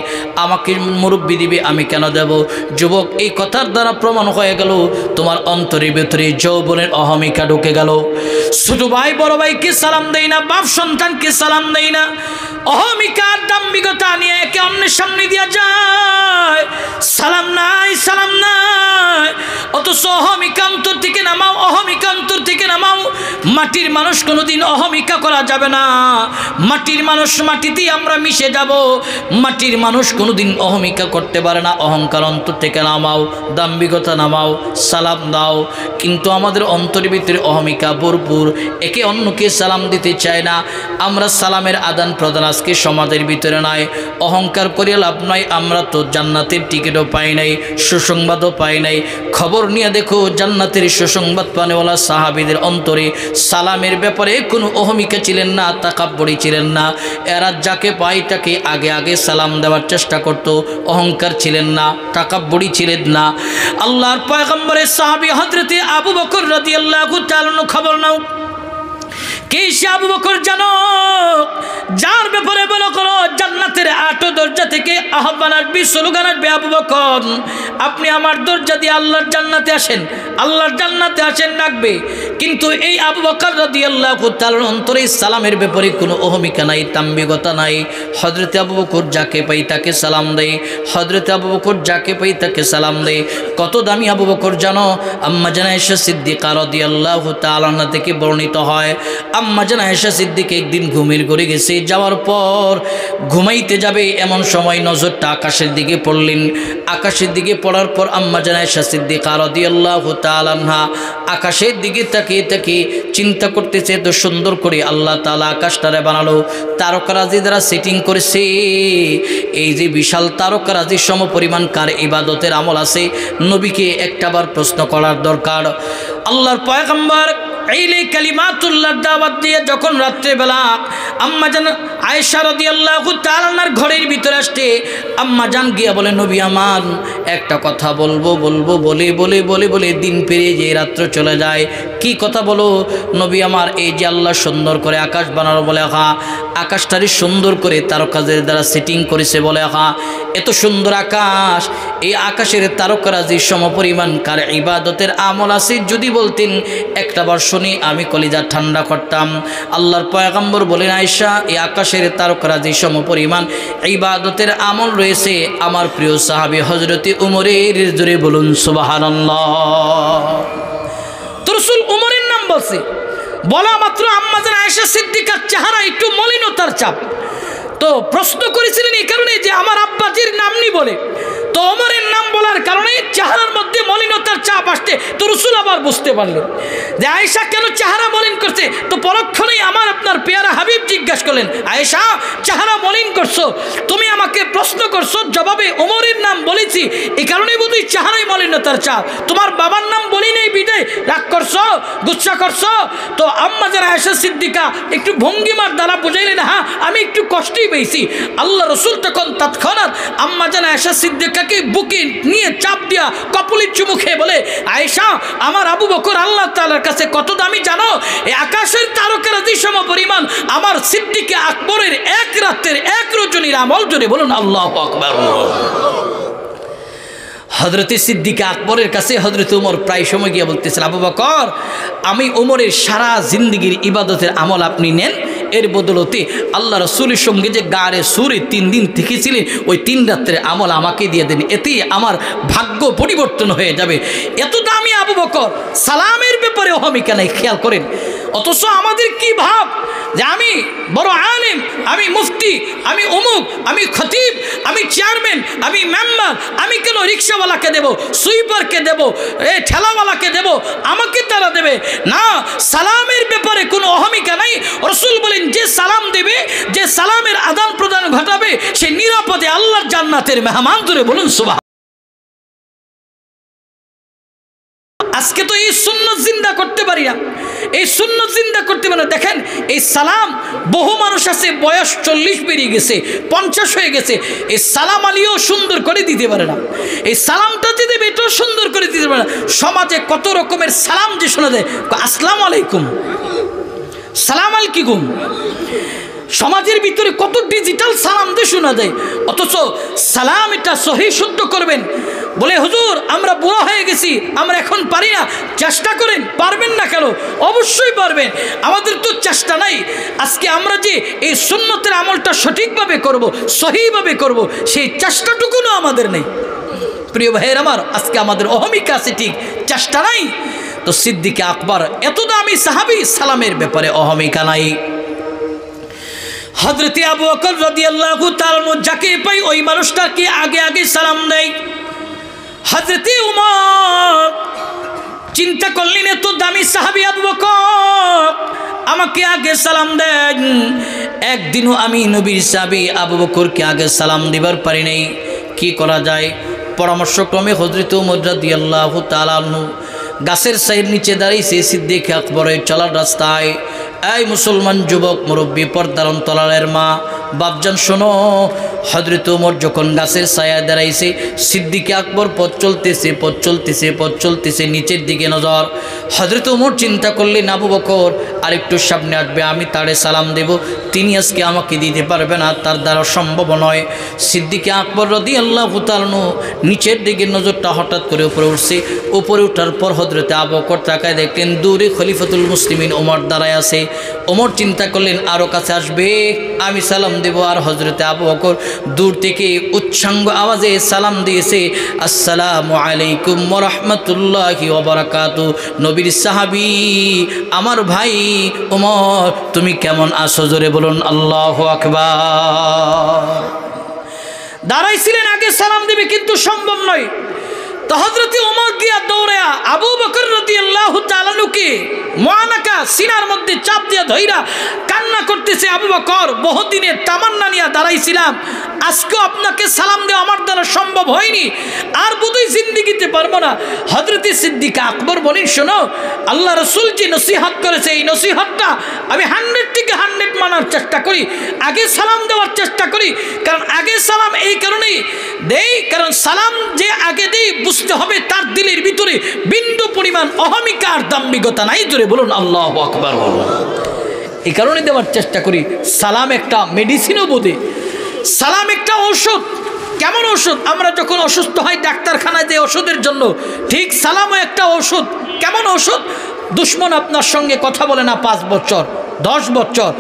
আমাকে মুরব্বী দিবে, আমি কেন দেব? যুবক এই কথার দ্বারা প্রমাণ হয়ে গেল তোমার অন্তরের ভিতরে যৌবনের অহমিকা ঢুকে গেল। ছোট ভাই বড় ভাইকে সালাম দেয় না, বাপ সন্তানকে সালাম দেয় না, অহমিকার দাম্ভিকতা নিয়ে একে অন্যের সামনে দিয়া যায়, সালাম নাই, সালাম নাই। অথচ অহমিকা অন্তর থেকে নামাও, অহমিকা অন্তর থেকে নামাও। মাটির মানুষ কোনোদিন অহমিকা করা যাবে না, মাটির মানুষ মাটিতেই আমরা মিশে যাব। মাটির মানুষ কোনোদিন অহমিকা করতে পারে না। অহংকার অন্তর থেকে নামাও, দাম্ভিকতা নামাও, সালাম দাও। কিন্তু আমাদের অন্তরের ভিতরে অহমিকা ভরপুর, একে অন্যকে সালাম দিতে চায় না। আমরা সালামের আদান প্রদান আজকে সমাজের ভিতরে নাই। অহংকার করে লাভ নাই, আমরা তো জান্নাতের টিকিটও পাই নাই, সুসংবাদও পাই নাই। খবর নিয়ে দেখো জান্নাতের সুসংবাদ পানেওয়ালা সাহাবীদের অন্তরে সালামের ব্যাপারে কোনো অহমিকা ছিলেন না, তাকাব্বুরি ছিলেন না। এরা যাকে পায় তাকে আগে আগে সালাম দেওয়ার চেষ্টা করত, অহংকার ছিলেন না, তাকাব্বুরি ছিলেন না। আল্লাহর পয়গম্বরের সাহাবী হযরতে আবু বকর রাদিয়াল্লাহু তাআলা খবর নাও। কে সে আবু বকর জানো? যার ব্যাপারে বলো করো জান্নাতের 8 দরজা থেকে আহ্বান আসবে, স্লোগান আসবে, আবু বকর আপনি আমার দরজা দিয়ে আল্লাহর জান্নাতে আসেন, আল্লাহর জান্নাতে আসেন ডাকবে। কিন্তু এই আবু বকর রাদিয়াল্লাহু তাআলার অন্তরে সালামের ব্যাপারে কোনো অহমিকা নাই, দাম্ভিকতা নাই। হযরতে আবু বকর যাকে পাই তাকে সালাম দেয়, হযরতে আবু বকর যাকে পাই তাকে সালাম দেয়। কত দামি আবু বকর জানো? আম্মা জান আয়েশা সিদ্দিকা রাদিয়াল্লাহু তাআলা থেকে বর্ণিত হয়, আম্মা জান আয়েশা সিদ্দিকা একদিন ঘুমের ঘরে গেছে, যাওয়ার পর ঘুমাইতে যাবে এমন সময় নজরটা আকাশের দিকে পড়লেন। আকাশের দিকে পড়ার পর আম্মা জান আয়েশা সিদ্দিকা রাদিয়াল্লাহু তাআলা আনহা আকাশের দিকে তাকিয়ে তাকিয়ে চিন্তা করতেছে, তো সুন্দর করে আল্লাহ তাআলা আকাশটারে বানালো, তারকারাজি দ্বারা সেটিং করেছে। এই যে বিশাল তারকারাজির সম পরিমাণ কার ইবাদতের আমল আছে? নবীকে একটাবার প্রশ্ন করার দরকার। আল্লাহর পয়গম্বর এই কালিমাতুল্লাহ দাওয়াত দিয়ে যখন রাত্রেবেলা আম্মা জান আয়েশা রাদিয়াল্লাহু তাআলার ঘরের ভিতরে আসতে, আম্মা জান গিয়া বলে নবী আমার একটা কথা বলবো বলবো বলে বলে বলে বলে দিন পেরিয়ে যে রাত্র চলে যায়। কি কথা বলো? নবী আমার এই যে আল্লাহ সুন্দর করে আকাশ বানালো, বলে হ্যাঁ, আকাশটারে সুন্দর করে তারকাদের দ্বারা সেটিং করেছে, বলে হ্যাঁ, এত সুন্দর আকাশ, এই আকাশের তারকারাজির সমপরিমাণ কার ইবাদতের আমল আছে যদি বলতেন একটাবার শুনি আমি কলিজা ঠান্ডা করতাম। আল্লাহর পয়গম্বর বলেন আয়েশা এই আকাশের তারকারাজির সমপরিমাণ ইবাদতের আমল রয়েছে আমার প্রিয় সাহাবী হযরতে উমরের। জোরে বলুন সুবহানাল্লাহ। বলছে, বলা মাত্র আম্মা জান আয়েশা সিদ্দিকার চেহারা একটু মলিনতার ছাপ। তো প্রশ্ন করেছিলেন এই কারণে যে আমার আব্বাজির নাম নি বলে, তো ওমরের নাম বলার কারণে চেহারার মধ্যে মলিনতার চাপ আসছে। তো রাসূল আবার বুঝতে পারলেন যে আয়েশা কেন চেহারা মলিন করছে। তো পরক্ষণেই আমার আপনার পেয়ারা হাবিব জিজ্ঞাসা করলেন, আয়েশা চেহারা মলিন করছো, তুমি আমাকে প্রশ্ন করছো, জবাবে ওমরের নাম বলেছি, এই কারণেই বোধহয় চেহারাই মলিনতার চাপ, তোমার বাবার নাম বলি নেই বিদায় রাগ করছো, গুচ্ছা করছো। তো আম্মা যারা আয়েশা সিদ্দিকা একটু ভঙ্গিমার দ্বারা বুঝাইলেন, হ্যাঁ আমি একটু কষ্টই পেয়েছি। আল্লাহ রসুল তখন তৎক্ষণাৎ আম্মা জান আয়েশা সিদ্দিকাকে বুকে নিয়ে চাপ দিয়া কপলের চুমু খেয়ে বলে, আয়েশা আমার আবু বকর আল্লাহ তাআলার কাছে কত দামি জানো, এই আকাশের তারকারাজি সম পরিমাণ আমার সিদ্দিকে আকবরের এক রাতের এক রজনীর আমল। জোরে বলুন আল্লাহু আকবার। হযরতে সিদ্দিকে আকবরের কাছে হযরত ওমর প্রায় সময় গিয়ে বলতেছেন, আবু বকর আমি ওমরের সারা জিন্দেগির ইবাদতের আমল আপনি নেন, এর বদলতে আল্লাহ রসুলের সঙ্গে যে গারে সুরে 3 দিন থেকেছিলেন ওই 3 রাত্রের আমল আমাকে দিয়ে দেন, এতেই আমার ভাগ্য পরিবর্তন হয়ে যাবে। এত দামি আবু বকর সালামের ব্যাপারে অহমিকা নাই, খেয়াল করেন। অথচ আমাদের কি ভাব যে আমি বড় আলেম, আমি মুফতি, আমি অমুক, আমি খতিব, আমি চেয়ারম্যান, আমি মেম্বার, আমি কেন রিক্সাওয়ালাকে দেব, সুইপারকে দেব, ঠেলাওয়ালাকে দেব, আমাকে তারা দেবে না। সালামের ব্যাপারে কোনো অহমিকা নাই। রাসূল বলেন যে সালাম দেবে, যে সালামের আদান প্রদান ঘটাবে, সে নিরাপদে আল্লাহর জান্নাতের মেহমান। ধরে বলুন সুবহান। আজকে তো এই সুন্নাত জিন্দা করতে পারি না, এই সুন্নাত জিন্দা করতে পারি না। দেখেন এই সালাম, বহু মানুষ আছে বয়স 40 পেরিয়ে গেছে, 50 হয়ে গেছে, এই সালাম আলিও সুন্দর করে দিতে পারে না। এই সালামটা যে দেবে এটাও সুন্দর করে দিতে পারে না। সমাজে কত রকমের সালাম যে শোনা যায়, আসসালামু আলাইকুম, সালাম আলাইকুম। সমাজের ভিতরে কত ডিজিটাল সালাম দিয়ে শোনা যায়, অথচ সালাম এটা সহি শুদ্ধ করবেন। বলে হুজুর আমরা বুড়ো হয়ে গেছি, আমরা এখন পারি না। চেষ্টা করেন, পারবেন না কেন? অবশ্যই পারবেন। আমাদের তো চেষ্টা নাই। আজকে আমরা যে এই সুন্নতের আমলটা সঠিকভাবে করব, সহিভাবে করব, সেই চেষ্টাটুকুও আমাদের নেই। প্রিয় ভাইয়ের আমার, আজকে আমাদের অহমিকা আছে, ঠিক চেষ্টা নাই। তো সিদ্দিকে আকবর এত দামি সাহাবী, সালামের ব্যাপারে অহমিকা নাই। হযরতে আবু বকর রাদিয়াল্লাহু তাআলা যাকে পাই ওই মানুষটা কি আগে আগে সালাম দেয়। হযরতে উমর চিন্তা করলেন এত দামি সাহাবী আবু বকর আমাকে আগে সালাম দেন, একদিনও আমি নবীর সাহাবী আবু বকরকে আগে সালাম দিবার পারি নাই, কি করা যায়? পরামর্শক্রমে হযরতে উমর রাদিয়াল্লাহু তাআলা গাছের ছায়ের নিচে দাঁড়িয়েছে সিদ্দিক আকবরের চলার রাস্তায়। এই মুসলমান যুবক মুরব্বী, পর্দার অন্তরালের মা, বাপজান শোনো, হযরত ওমর যখন গাছের ছায়ায় দাঁড়াইছে, সিদ্দিক আকবর পথ চলতেছে, নিচের দিকে নজর। হযরত ওমর চিন্তা করলেন আবু বকর আরেকটু সামনে আসবে, আমি তারে সালাম দেব, তিনি আজকে আমাকে দিতে পারবে না, তার দ্বারা সম্ভব নয়। সিদ্দিক আকবর রাদিয়াল্লাহু তাআলা নিচের দিকে নজরটা হঠাৎ করে উপরে উঠছে। উপরে ওঠার পর হযরতে আবু বকর তাকায় দেখলেন দূরে খলিফাতুল মুসলিমিন ওমর দাঁড়ায় আছে। ওমর চিন্তা করলেন আরও কাছে আসবে, আমি সালাম দেব। আর হযরতে আবু বকর দূর থেকে উচ্চাঙ্গ আওয়াজে সালাম দিয়েছে, আসসালামু আলাইকুম ওয়া রাহমাতুল্লাহি ওয়া বারাকাতুহু। নবীর সাহাবী আমার ভাই ওমর, তুমি কেমন আছো? জোরে বলুন আল্লাহু আকবার। দাঁড়াইছিলেন আগে সালাম দিবে, কিন্তু সম্ভব নয়। তো হযরতে ওমর গিয়া দৌড়ায়া আবু বকর রাদিয়াল্লাহু তাআলা নুকে মুআনাকা সিনার মধ্যে চাপ দিয়া ধইরা কান্না করতেছে, আবু বকর বহুদিনের তামান্না নিয়ে দাঁড়াইছিলাম, আজকে আপনাকে সালাম দেওয়া আমার দ্বারা সম্ভব হয়নি, আর বোধহয় জিন্দেগিতে পারবো না। হযরতে সিদ্দিক আকবর বলেন, শোনো, আল্লাহ রাসূল যে নসিহত করেছে এই নসিহতটা আমি 100 থেকে 100 মানার চেষ্টা করি, আগে সালাম দেওয়ার চেষ্টা করি। কারণ আগে সালাম এই কারণেই দেই, কারণ সালাম যে আগে দেই বুঝতে হবে তার দিলের ভিতরে বিন্দু পরিমাণ অহমিকা আর দাম্ভিকতা নাই। জোরে বলুন আল্লাহু আকবার। এই কারণে দেওয়ার চেষ্টা করি। সালাম একটা মেডিসিনও বোধে, সালাম একটা ঔষধ। কেমন ঔষধ? আমরা যখন অসুস্থ হই ডাক্তারখানায় যে ওষুধের জন্য, ঠিক সালামও একটা ঔষধ। কেমন ঔষধ? দুশ্মন আপনার সঙ্গে কথা বলে না 5 বছর 10 বছর,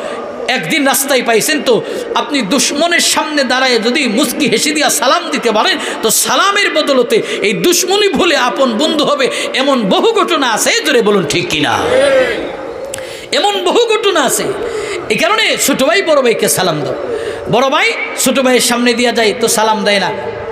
একদিন রাস্তায় পাইছেন তো আপনি দুশ্মনের সামনে দাঁড়ায় যদি মুস্কি হেসে দিয়া সালাম দিতে পারেন তো সালামের বদলতে এই দুশ্মনী ভুলে আপন বন্ধু হবে, এমন বহু ঘটনা আছে। জোরে বলুন ঠিক কিনা? এমন বহু ঘটনা আছে। এই কারণে ছোট ভাই বড় ভাইকে সালাম দাও। বড় ভাই ছোট ভাইয়ের সামনে দিয়া যায় তো সালাম দেয় না,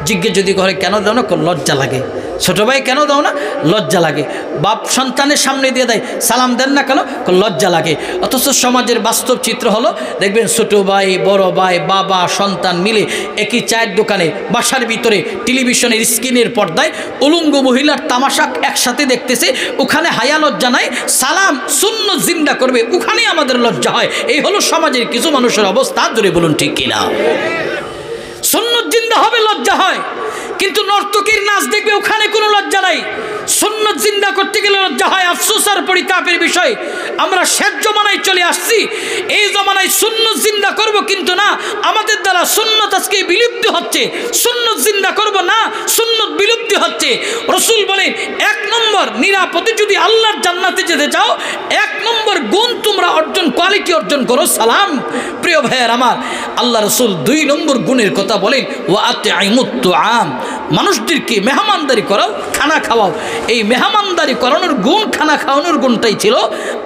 জিজ্ঞেস যদি করে কেন দাও না, লজ্জা লাগে। ছোট ভাই কেন দাও না, লজ্জা লাগে। বাপ সন্তানের সামনে দিয়ে দেয়, সালাম দেন না কেন, লজ্জা লাগে। অথচ সমাজের বাস্তব চিত্র হলো, দেখবেন ছোট ভাই বড় ভাই বাবা সন্তান মিলে একই চায়ের দোকানে বাসার ভিতরে টেলিভিশনের স্ক্রিনের পর্দায় উলঙ্গ মহিলার তামাশা একসাথে দেখতেছে, ওখানে হায়া লজ্জা নাই, সালাম সুন্নত জিন্দা করবে ওখানে আমাদের লজ্জা হয়। এই হলো সমাজের কিছু মানুষের অবস্থা। জোরে বলুন ঠিক কিনা? সুন্নত জিন্দা হবে লজ্জা হয়, কিন্তু নর্তকীর নাচ দেখবে ওখানে কোনো লজ্জা নাই। সুন্নত জিন্দা করতে গেলে লজ্জা হয়। আফসোস আর পরিতাপের বিষয়, আমরা শেষ জমানায় চলে আসছি। এই জমানায় সুন্নত জিন্দা করব কিন্তু না, আমাদের দ্বারা সুন্নত আজকে বিলুপ্তি হচ্ছে। সুন্নত জিন্দা করব না, সুন্নত বিলুপ্তি হচ্ছে। রসুল বলেন 1 নম্বর নিরাপদে যদি আল্লাহর জান্নাতে যেতে চাও, 1 নম্বর গুণ তোমরা অর্জন, কোয়ালিটি অর্জন করো সালাম। প্রিয় ভাইয়ের আমার, আল্লাহ রসুল 2 নম্বর গুণের কথা বলেন, ওয়া আতিমুত তুআম, মানুষদেরকে মেহমানদারি করাও, খানা খাওয়াও। এই মেহমানদারি করানোর গুণ, খানা খাওয়ানোর গুণটাই ছিল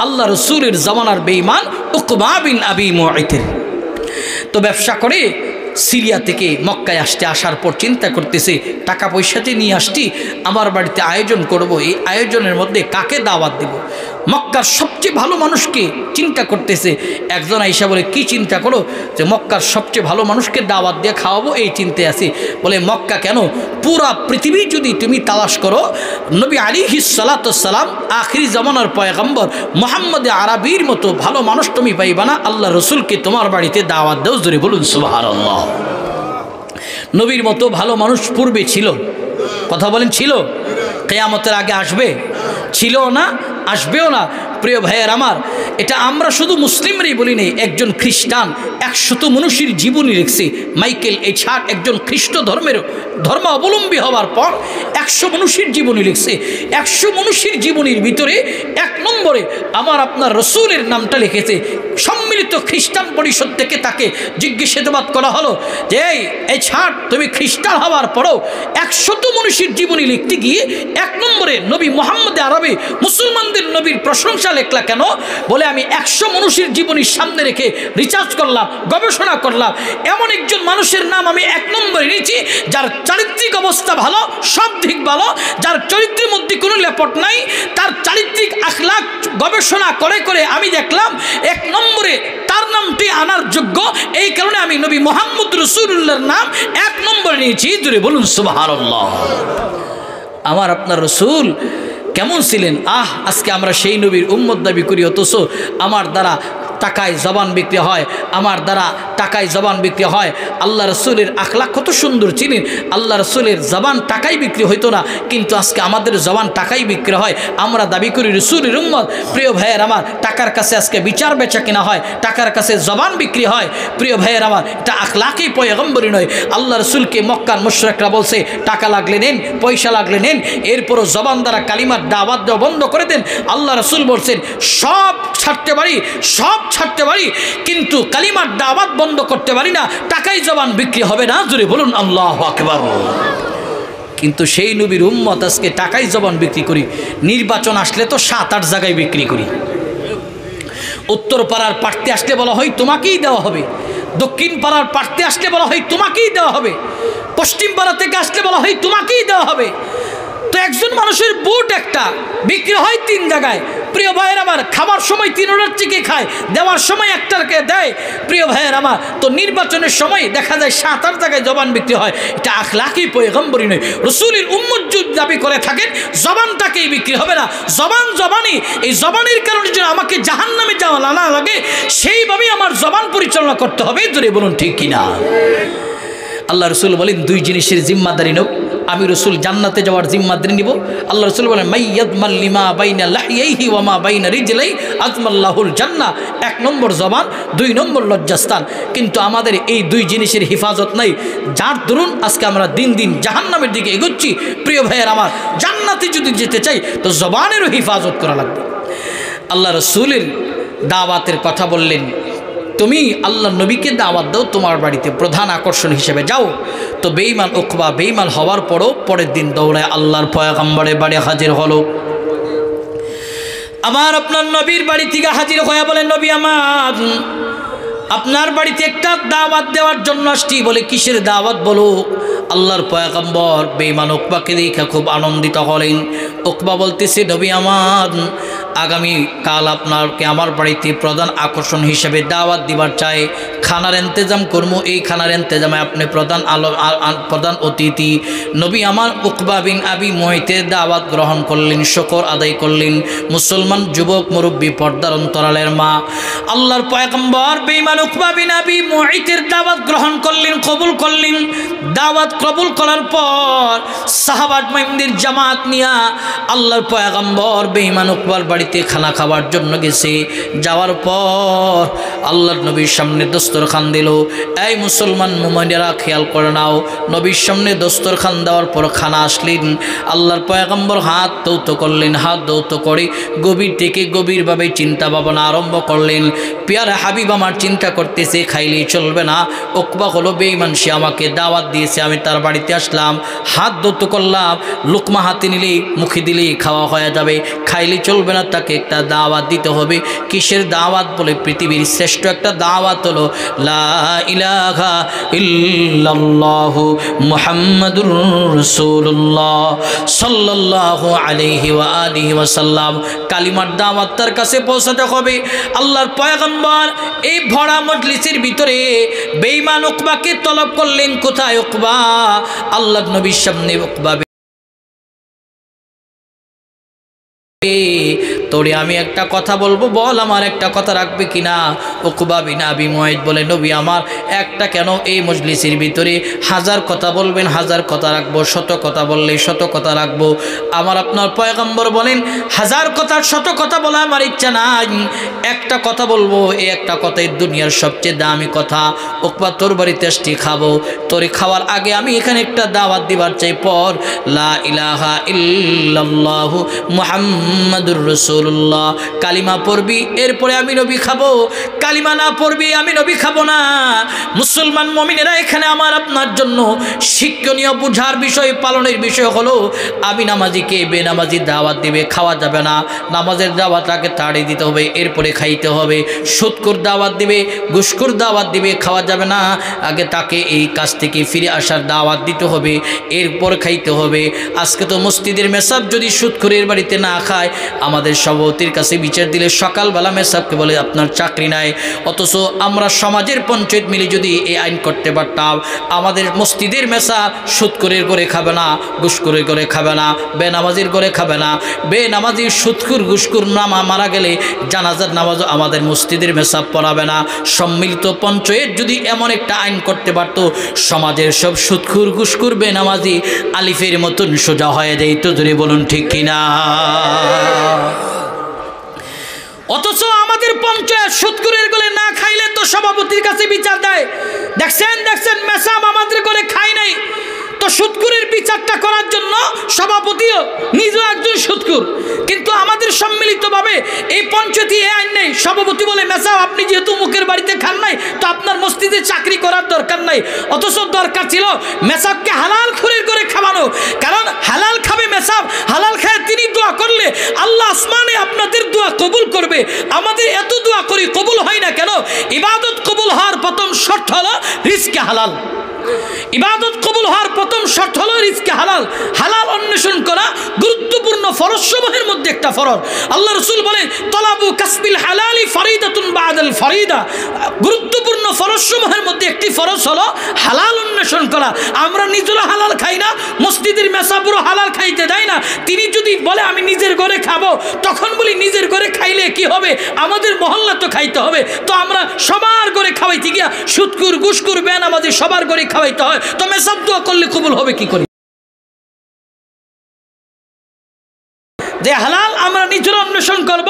আল্লাহ রসুলের জামানার বেঈমান উকবা বিন আবি মুআইতের। তো ব্যবসা করে সিরিয়া থেকে মক্কায় আসার পর চিন্তা করতেছে, টাকা পয়সাতে নিয়ে আসছি, আমার বাড়িতে আয়োজন করব, এই আয়োজনের মধ্যে কাকে দাওয়াত দেব। মক্কার সবচেয়ে ভালো মানুষকে চিন্তা করতেছে। একজন আইসা বলে, কি চিন্তা করো? যে মক্কার সবচেয়ে ভালো মানুষকে দাওয়াত দিয়ে খাওয়াবো, এই চিন্তায় আছি। বলে মক্কা কেন, পুরা পৃথিবী যদি তুমি তালাশ করো, নবী আলাইহিস সালাতু ওয়াস সালাম আখিরি জামানার পয়গম্বর মুহাম্মদ আরবির মতো ভালো মানুষ তুমি পাইবা না। আল্লাহ রসুলকে তোমার বাড়িতে দাওয়াত দাও। জোরে বলুন সুবহানাল্লাহ। নবীর মতো ভালো মানুষ পূর্বে ছিল? কথা বলেন ছিল? কিয়ামতের আগে আসবে? ছিল না, আসবেও না। প্রিয় ভাইয়ের আমার, এটা আমরা শুধু মুসলিমরাই বলি নেই, একজন খ্রিস্টান 100 মনুষ্যের জীবনী লিখছে। মাইকেল এইচহার্ট একজন খ্রিস্ট ধর্ম অবলম্বী হওয়ার পর 100 মনুষ্যের জীবনী লিখছে। 100 মনুষ্যের জীবনীর ভিতরে 1 নম্বরে আমার আপনার রসুলের নামটা লিখেছে। সম্মিলিত খ্রিস্টান পরিষদ থেকে তাকে জিজ্ঞাসাবাদ করা হলো যে, এইচহার্ট তুমি খ্রিস্টান হওয়ার পরও 100 মনুষ্যের জীবনী লিখতে গিয়ে 1 নম্বরে নবী মুহাম্মদ আরবি মুসলমানদের নবীর প্রশংসা লেখলা কেন? বলে আমি 100 মনুষ্যের জীবনীর সামনে রেখে রিসার্চ করলাম, গবেষণা করলাম, এমন একজন মানুষের নাম আমি 1 নম্বরে নিয়েছি যার চারিত্রিক অবস্থা ভালো, সব দিক ভালো, যার চরিত্রের মধ্যে কোনো লেপট নাই, তার চারিত্রিক আখলাক গবেষণা করে করে আমি দেখলাম 1 নম্বরে তার নামটি আনার যোগ্য। এই কারণে আমি নবী মুহাম্মদ রাসূলুল্লাহর নাম 1 নম্বরে নিয়েছি। জোরে বলুন সুবহানাল্লাহ। আমার আপনার রসুল কেমন ছিলেন? আজকে আমরা সেই নবীর উম্মত দাবি করি, অথচ আমার দ্বারা টাকায় জবান বিক্রি হয়, আমার দ্বারা টাকায় জবান বিক্রি হয়। আল্লাহ রসুলের আখলাক কত সুন্দর ছিলেন। আল্লাহ রসুলের জবান টাকায় বিক্রি হইতো না, কিন্তু আজকে আমাদের জবান টাকায় বিক্রি হয়। আমরা দাবি করি রসুলের উম্মত। প্রিয় ভাইয়ের আমার, টাকার কাছে আজকে বিচার বেচা কিনা হয়, টাকার কাছে জবান বিক্রি হয়। প্রিয় ভাইয়ের আমার, এটা আখলাকেই পয়গম্বরী নয়। আল্লাহ রসুলকে মক্কার মুশরিকরা বলছে, টাকা লাগলে নেন, পয়সা লাগলে নেন, এরপরও জবান দ্বারা কালিমার দাওয়াত দেওয়া বন্ধ করে দেন। আল্লাহ রসুল বলছেন, সব ছাড়তে পারি, সব ছাড়তে পারি, কিন্তু কালিমার দাওয়াত বন্ধ করতে পারি না। টাকায় জবান বিক্রি হবে না। জোরে বলুন আল্লাহু আকবার। কিন্তু সেই নবীর উম্মত আজকে টাকায় জবান বিক্রি করি। নির্বাচন আসলে তো 7-8 জায়গায় বিক্রি করি। উত্তর পাড়ার প্রার্থী আসলে বলা হয় তোমাকেই দেওয়া হবে, দক্ষিণ পাড়ার প্রার্থী আসলে বলা হয় তোমাকেই দেওয়া হবে, পশ্চিম পাড়া থেকে আসলে বলা হয় তোমাকেই দেওয়া হবে। তো একজন মানুষের বুট একটা বিক্রি হয় 3 জায়গায়। প্রিয় ভাইয়ের আমার, খাবার সময় 3টার থেকে খায়, দেওয়ার সময় একটাকে দেয়। প্রিয় ভাইয়ের আমার, তো নির্বাচনের সময় দেখা যায় 7-8 জায়গায় জবান বিক্রি হয়। এটা আখলাকি পয়গম্বরী নয়। রসুলের উম্মত যদি দাবি করে থাকেন, জবানটাকেই বিক্রি হবে না। জবানই, এই জবানের কারণে যেন আমাকে জাহান্নামে যাওয়া না লাগে, সেইভাবেই আমার জবান পরিচালনা করতে হবে। জোরে বলুন ঠিক কিনা? আল্লাহ রসুল বলেন 2 জিনিসের জিম্মাদারি নাও। আমি রসুল জান্নাতে যাওয়ার জিম্মাদারি নিব। আল্লাহ রসুল বলেন, মাইয়াদমাল লিমা বাইনা লাহিয়াইহি ওয়া মা বাইনা রিজলাই আজমাল্লাহুল জান্নাহ। 1 নম্বর জবান, 2 নম্বর লজ্জাস্থান। কিন্তু আমাদের এই 2 জিনিসের হিফাজত নাই, যার দরুন আজকে আমরা দিন দিন জাহান্নামের দিকে এগোচ্ছি। প্রিয় ভাইয়ের আমার, জান্নাতে যদি যেতে চাই তো জবানেরও হিফাজত করা লাগবে। আল্লাহ রসুলের দাওয়াতের কথা বললেন, তুমি আল্লাহ নবীকে দাওয়াত দাও তোমার বাড়িতে প্রধান আকর্ষণ হিসেবে যাও। তো বেঈমান উকবা বেঈমান হওয়ার পরও পরের দিন দৌড়ায় আল্লাহর পয়গম্বরের বাড়ি হাজির হলো। আমার আপনার নবীর বাড়ি থেকে হাজির হয়ে বলে, নবী আমার আপনার বাড়িতে একটা দাওয়াত দেওয়ার জন্য আসছি। বলে কিসের দাওয়াত বলো? আল্লাহর পয়গম্বর বেঈমান উকবাকে দেখে খুব আনন্দিত হলেন। উকবা বলতেছে, নবী আমার আগামী কাল আপনাকে আমার বাড়িতে প্রধান আকর্ষণ হিসেবে দাওয়াত দিবার চাই, খানার ইন্তজাম করবো, এই খানার ইন্তজামে আপনি প্রধান অতিথি। নবী আমার উকবা বিন আবি মুআইতের দাওয়াত গ্রহণ করলেন, শুকর আদায় করলেন। মুসলমান যুবক মুরব্বী পর্দার অন্তরালের মা, আল্লাহর পয়গম্বর বেঈমান উকবা বিন আবি মুআইতের দাওয়াত গ্রহণ করলেন, কবুল করলেন। দাওয়াত কবুল করার পর সাহাবাত মাইনদের জামাত নিয়া আল্লাহর পয়গম্বর বেঈমান উকবার বাড়িতে খানা খাওয়ার জন্য গেছে। যাওয়ার পর আল্লাহর নবীর সামনে দস্তরখান দিল। এই মুসলমান মুমিনেরা খেয়াল করে নাও, নবীর সামনে দস্তরখান দেওয়ার পর খানা আসলেন। আল্লাহর পয়গম্বর হাত দৌত করলেন, হাত দৌত করে গভীর থেকে গভীরভাবে চিন্তা ভাবনা আরম্ভ করলেন। পেয়ারা হাবিব আমার চিন্তা করতেছে খাইলেই চলবে না, উকবা হলো বেঈমান, সে আমাকে দাওয়াত দিয়েছে, আমি তার বাড়িতে আসলাম, হাত দৌত করলাম, লুকমা হাতে নিলেই মুখে দিলেই খাওয়া হয়ে যাবে, খাইলে চলবে না, তাকে একটা দাওয়াত দিতে হবে। কিসের দাওয়াত? বলে পৃথিবীর শ্রেষ্ঠ একটা দাওয়াত হলো লা ইলাহা ইল্লাল্লাহু মুহাম্মাদুর রাসূলুল্লাহ সাল্লাল্লাহু আলাইহি ওয়া আলিহি ওয়াসাল্লাম। কালিমার দাওয়াত তার কাছে পৌঁছাতে হবে। আল্লাহর পয়গম্বর এই ভরা মজলিসের ভিতরে বেঈমান উকবাকে তলব করলেন। কোথায় উকবা? আল্লাহর নবীর সামনে উকবা, তোরে আমি একটা কথা বলবো, বল আমার একটা কথা রাখবে কিনা? উকবা বিন আবি মুআইত বলে, নবী আমার একটা কেন, এই মজলিসের ভিতরে হাজার কথা বলবেন, হাজার কথা রাখবো, শত কথা বললে শত কথা রাখবো। আমার আপনার পয়গম্বর বলেন, হাজার কথার শত কথা বলা আমার ইচ্ছা নাই, একটা কথা বলবো, এই একটা কথাই দুনিয়ার সবচেয়ে দামি কথা। উকবা তোর বাড়িতে আসছি, খাবো, তোরে খাওয়ার আগে আমি এখানে একটা দাওয়াত দিবার চাই, পর লা ইলাহা ইল্লাল্লাহু মুহাম্মাদুর রাসূলুল্লাহ, কালিমা পড়বি, এরপরে আমি নবী খাবো। কালিমা না পড়বি আমি নবী খাবো না। মুসলমান মুমিনেরা, এখানে আমার আপনার জন্য শিক্ষণীয় বুঝার বিষয়, পালনের বিষয় হলো, আমি নামাজিকে বেনামাজি দাওয়াত দিবে, খাওয়া যাবে না। নামাজের দাওয়াত আগে তাড়িয়ে দিতে হবে, এরপরে খাইতে হবে। সুদখোর দাওয়াত দিবে, ঘুষখোর দাওয়াত দিবে, খাওয়া যাবে না, আগে তাকে এই কাজ থেকে ফিরে আসার দাওয়াত দিতে হবে, এরপর খাইতে হবে। আজকে তো মসজিদের মেসাব যদি সুদখোরের বাড়িতে না খায়, আমাদের সভাপতির কাছে বিচার দিলে সকালবেলা মেসাবকে বলে আপনার চাকরি নাই। অথচ আমরা সমাজের পঞ্চায়েত মিলে যদি এই আইন করতে পারতাম, আমাদের মসজিদের মেসাব সুদখোরের করে খাবে না, ঘুষখোরের করে খাবে না, বেনামাজির করে খাবে না। বেনামাজির সুদখোর ঘুষখোর মারা গেলে জানাজার নামাজও আমাদের মসজিদের মেসাব পড়াবে না। সম্মিলিত পঞ্চায়েত যদি এমন একটা আইন করতে পারত, সমাজের সব সুদখোর ঘুষখোর বেনামাজি আলিফের মতন সোজা হয়ে যায়। তো ধরে বলুন ঠিক কিনা? অথচ আমাদের পঞ্চায়েত সুদখোরের গলে না খাইলে তো সভাপতির কাছে বিচার দেয়। দেখছেন মেসাব আমাদের করে খাই নাই, তো সুদখোরের বিচারটা করার জন্য সভাপতিও নিজেও একজন সুদখোর, কিন্তু আমাদের সম্মিলিতভাবে এই পঞ্চায়েতে এই আইন নেই। সভাপতি বলে, মেসাব আপনি যেহেতু মুখের বাড়িতে খান নাই, তো আপনার মসজিদে চাকরি করার দরকার নাই। অথচ দরকার ছিল মেসাবকে হালাল খোরের করে খাওয়ানো, কারণ হালাল খাবে মেসাব, হালাল খায় তিনি দোয়া করলে আল্লাহ আসমানে আপনাদের দোয়া কবুল করবে। আমাদের এত দোয়া করি, কবুল হয় না কেন? ইবাদত কবুল হওয়ার প্রথম শর্ত হলো রিজকে হালাল। ইবাদত কবুল হওয়ার প্রথম শর্ত হলো রিজকে হালাল। হালাল অন্বেষণ করা গুরুত্বপূর্ণ ফরজ সমূহের মধ্যে একটা ফরজ। আল্লাহ রাসূল বলেন, তলাবু কাসবিল হালালি ফরিদাতুন বাদাল ফরিদা। গুরুত্বপূর্ণ ফরজ সমূহের মধ্যে একটি ফরজ হলো হালাল অন্বেষণ করা। আমরা নিজেরা হালাল খাই না, মসজিদের মেসাবুরও হালাল খাইতে দেয় না। তিনি যদি বলে আমি নিজের ঘরে খাবো, তখন বলি নিজের ঘরে খাইলে কি হবে, আমাদের মহল্লা তো খাইতে হবে। তো আমরা সবার ঘরে খাওয়াইতে গিয়া সুদখোর ঘুষখোর বেনামাজি সবার ঘরে খাওয়াইতে হয়, তো মেসাব দোয়া করলে কবুল হবে কি করে? যে হালাল আমরা নিজেরা অন্বেষণ করব,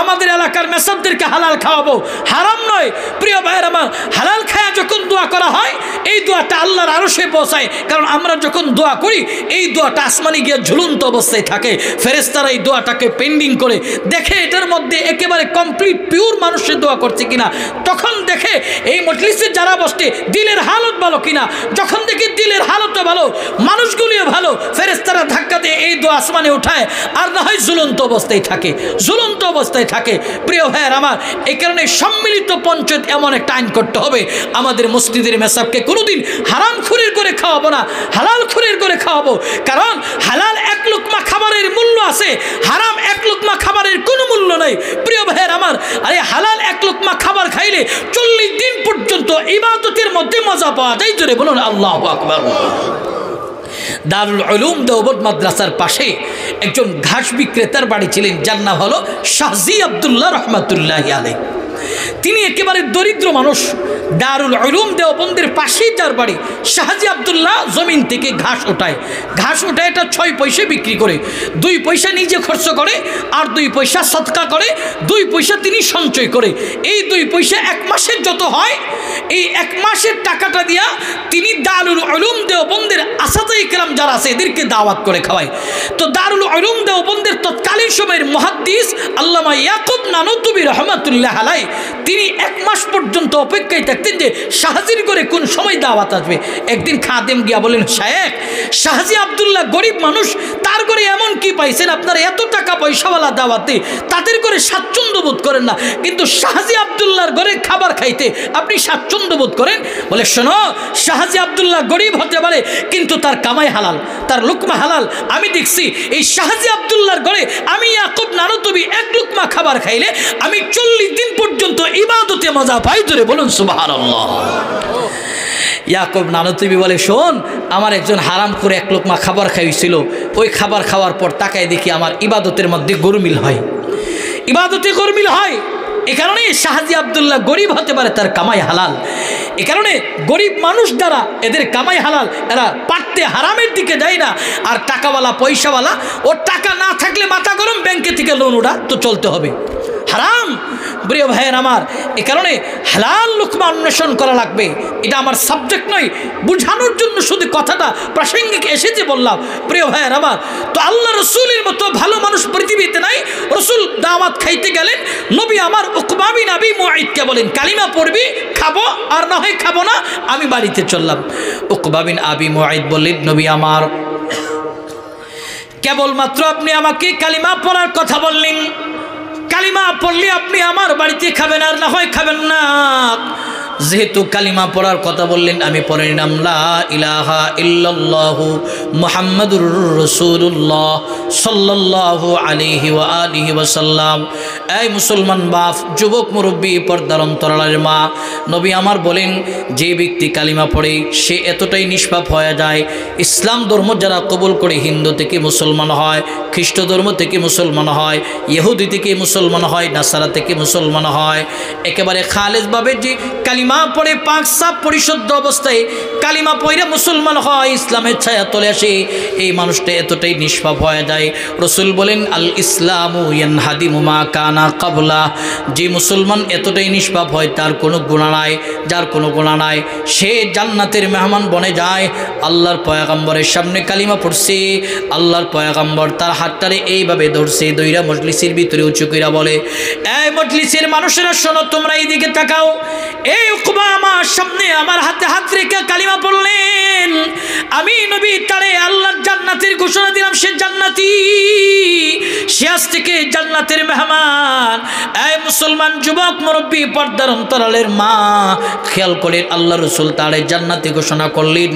আমাদের এলাকার মেসাবদেরকে হালাল খাওয়াবো, হারাম নয়। প্রিয় ভাইয়ের আমার, হালাল খায়া যখন দোয়া করা হয় এই দোয়াটা আল্লাহর আরশে পৌঁছায়। কারণ আমরা যখন দোয়া করি এই দোয়াটা আসমানে গিয়ে ঝুলন্ত অবস্থায় থাকে। ফেরেশতারা এই দোয়াটাকে পেন্ডিং করে দেখে এটার মধ্যে একেবারে কমপ্লিট পিওর মানুষের দোয়া করছে কিনা। তখন দেখে এই মজলিসে যারা বসে দিলের হালত ভালো কিনা। যখন দেখি দিলের হালতও ভালো, মানুষগুলিও ভালো, ফেরেশতারা ধাক্কা দিয়ে এই দোয়া আসমানে উঠায়, আর না হয় ঝুলন্ত অবস্থায় থাকে, ঝুলন্ত অবস্থায় থাকে। প্রিয় ভাইয়ের আমার, এই কারণে সম্মিলিত পঞ্চায়েত এমন একটা আইন করতে হবে, আমাদের মসজিদের মেসাবকে কোনোদিন হারাম খুরির করে খাওয়াবো না, হালাল খুরির করে খাওয়াবো। কারণ হালাল এক লুকমা খাবারের মূল্য আছে, হারাম এক লুকমা খাবারের কোনো মূল্য নেই। প্রিয় ভাইয়ের আমার, আরে হালাল এক লুকমা খাবার খাইলে 40 দিন পর্যন্ত ইবাদতের মধ্যে মজা পাওয়া যায়। জোরে বলুন আল্লাহু আকবার। দারুল উলুম দেওবন্দ মাদ্রাসার পাশে একজন ঘাস বিক্রেতার বাড়ি ছিলেন, যার নাম হলো শাহজি আব্দুল্লাহ রহমাতুল্লাহি আলাইহি। তিনি একেবারে দরিদ্র মানুষ। দারুল উলুম দেওবন্দের পাশেই যার বাড়ি, শাহজি আব্দুল্লাহ জমিন থেকে ঘাস ওঠায়, ঘাস ওঠায় এটা 6 পয়সা বিক্রি করে, 2 পয়সা নিজে খরচ করে, আর 2 পয়সা সদকা করে, 2 পয়সা তিনি সঞ্চয় করে। এই 2 পয়সা 1 মাসের যত হয়, এই 1 মাসের টাকাটা দিয়া তিনি দারুল উলুম দেওবন্দের আসাদায়ে কেরাম যারা আছে এদেরকে দাওয়াত করে খাওয়ায়। তো দারুল উলুম দেওবন্দের তৎকালীন সময়ের মুহাদ্দিস আল্লামা ইয়াকুব নানুতুবি রহমাতুল্লাহ আলাইহি, তিনি 1 মাস পর্যন্ত অপেক্ষায় থাকতেন যে শাহজির করে কোন সময় দাওয়াত আসবে। একদিন খাদেম গিয়া বলেন, শায়েখ, শাহজি আব্দুল্লাহ গরিব মানুষ, তার করে এমন কি পাইছেন আপনার এত টাকা পয়সাওয়ালা দাওয়াতে, তাদের করে স্বাচ্ছন্দ্য বোধ করেন না, কিন্তু শাহজি আব্দুল্লাহর ঘরে খাবার খাইতে আপনি স্বাচ্ছন্দ্য বোধ করেন? বলে, শোনো, শাহজি আব্দুল্লাহ গরিব হতে পারে কিন্তু তার কামাই হালাল, তার লুকমা হালাল। আমি দেখছি এই শাহজি আব্দুল্লাহর ঘরে আমি ইয়াকুব নানুতুবি 1 লুকমা খাবার খাইলে আমি 40 দিন পর্যন্ত ইবাদতে মজা পাই। জোরে বলুন সুবহানাল্লাহ। ইয়াকুব নানুতুবি বলে, শোন, আমার একজন হারাম করে 1 লুকমা খাবার খাইছিল, ওই খাবার খাওয়ার পর তাকায় দেখি আমার ইবাদতের মধ্যে গরমিল হয়, ইবাদতে গরমিল হয়। এ কারণে শাহজি আব্দুল্লাহ গরিব হতে পারে, তার কামাই হালাল। এ কারণে গরিব মানুষ যারা, এদের কামাই হালাল, এরা পারতে হারামের দিকে যায় না। আর টাকাওয়ালা পয়সাওয়ালা, ওর টাকা না থাকলে মাথা গরম, ব্যাংকে থেকে লোন ওঠা তো চলতে হবে, হারাম। প্রিয় ভাইয়ের আমার, এ কারণে হালাল লুকমা অন্বেষণ করা লাগবে। এটা আমার সাবজেক্ট নয়, বুঝানোর জন্য শুধু কথাটা প্রাসঙ্গিক এসেছে বললাম। প্রিয় ভাইয়ের আমার, তো আল্লাহ রসুলের মতো ভালো মানুষ পৃথিবীতে নাই। রসুল দাওয়াত খাইতে গেলেন, নবী আমার উকবা বিন আবি মুআইদকে বলেন, কালিমা পড়বি, খাবো, আর না হয় খাবো না, আমি বাড়িতে চললাম। উকবা বিন আবি মুআইদ বললেন, নবী আমার, কেবলমাত্র আপনি আমাকে কালিমা পড়ার কথা বললেন, কালিমা পড়লে আপনি আমার বাড়িতে খাবেন, আর না হয় খাবেন না। যেহেতু কালিমা পড়ার কথা বললেন, আমি পড়ে নিলাম লা ইলাহা ইল্লাল্লাহু মুহাম্মাদুর রাসূলুল্লাহ সাল্লাল্লাহু আলাইহি ওয়া আলিহি ওয়াসাল্লাম। এই মুসলমান বাপ, যুবক, মুরব্বী, পর্দার অন্তরালের মা, নবী আমার বলেন, যে ব্যক্তি কালিমা পড়ে সে এতটাই নিষ্পাপ হয়ে যায়। ইসলাম ধর্ম যারা কবুল করে হিন্দু থেকে মুসলমান হয়, খ্রিস্ট ধর্ম থেকে মুসলমান হয়, ইহুদি থেকে মুসলমান হয়, নাসারা থেকে মুসলমান হয়, একেবারে খালেজভাবে যে কালিমা পড়ে পাক সাফ পরিশুদ্ধ অবস্থায় কালিমা পড়ে মুসলমান হয়, ইসলামের ছায়া তলে আসে, এই মানুষটা এতটাই নিষ্পাপ হয়ে যায়। রসুল বলেন, আল ইসলামু ইয়ানহাদিমু মা কানা কাবলা। যে মুসলমান এতটাই নিষ্পাপ হয়, তার কোনো গুনাহ নাই, যার কোনো গুনাহ নাই, সে জান্নাতের মেহমান বনে যায়। আল্লাহর পয়গম্বরের সামনে কালিমা পড়ছে, আল্লাহর পয়গম্বর তার হাতটারে এইভাবে ধরছে, দইরা মজলিসের ভিতরে উঁচু কইরা বলে, এই মজলিসের মানুষেরা শোনো, তোমরা এইদিকে তাকাও। এই উকবা আমার সামনে আমার হাতে হাত রেখে কালিমা পড়লেন, আমি নবী তারে আল্লাহর জান্নাতের ঘোষণা দিলাম, সে জান্নাতি, সে আজ থেকে জান্নাতের মেহমান। এই মুসলমান যুবক, মুরব্বী, পর্দার অন্তরালের মা, খেয়াল করে আল্লাহ রসুল তারে জান্নাতি ঘোষণা করলেন।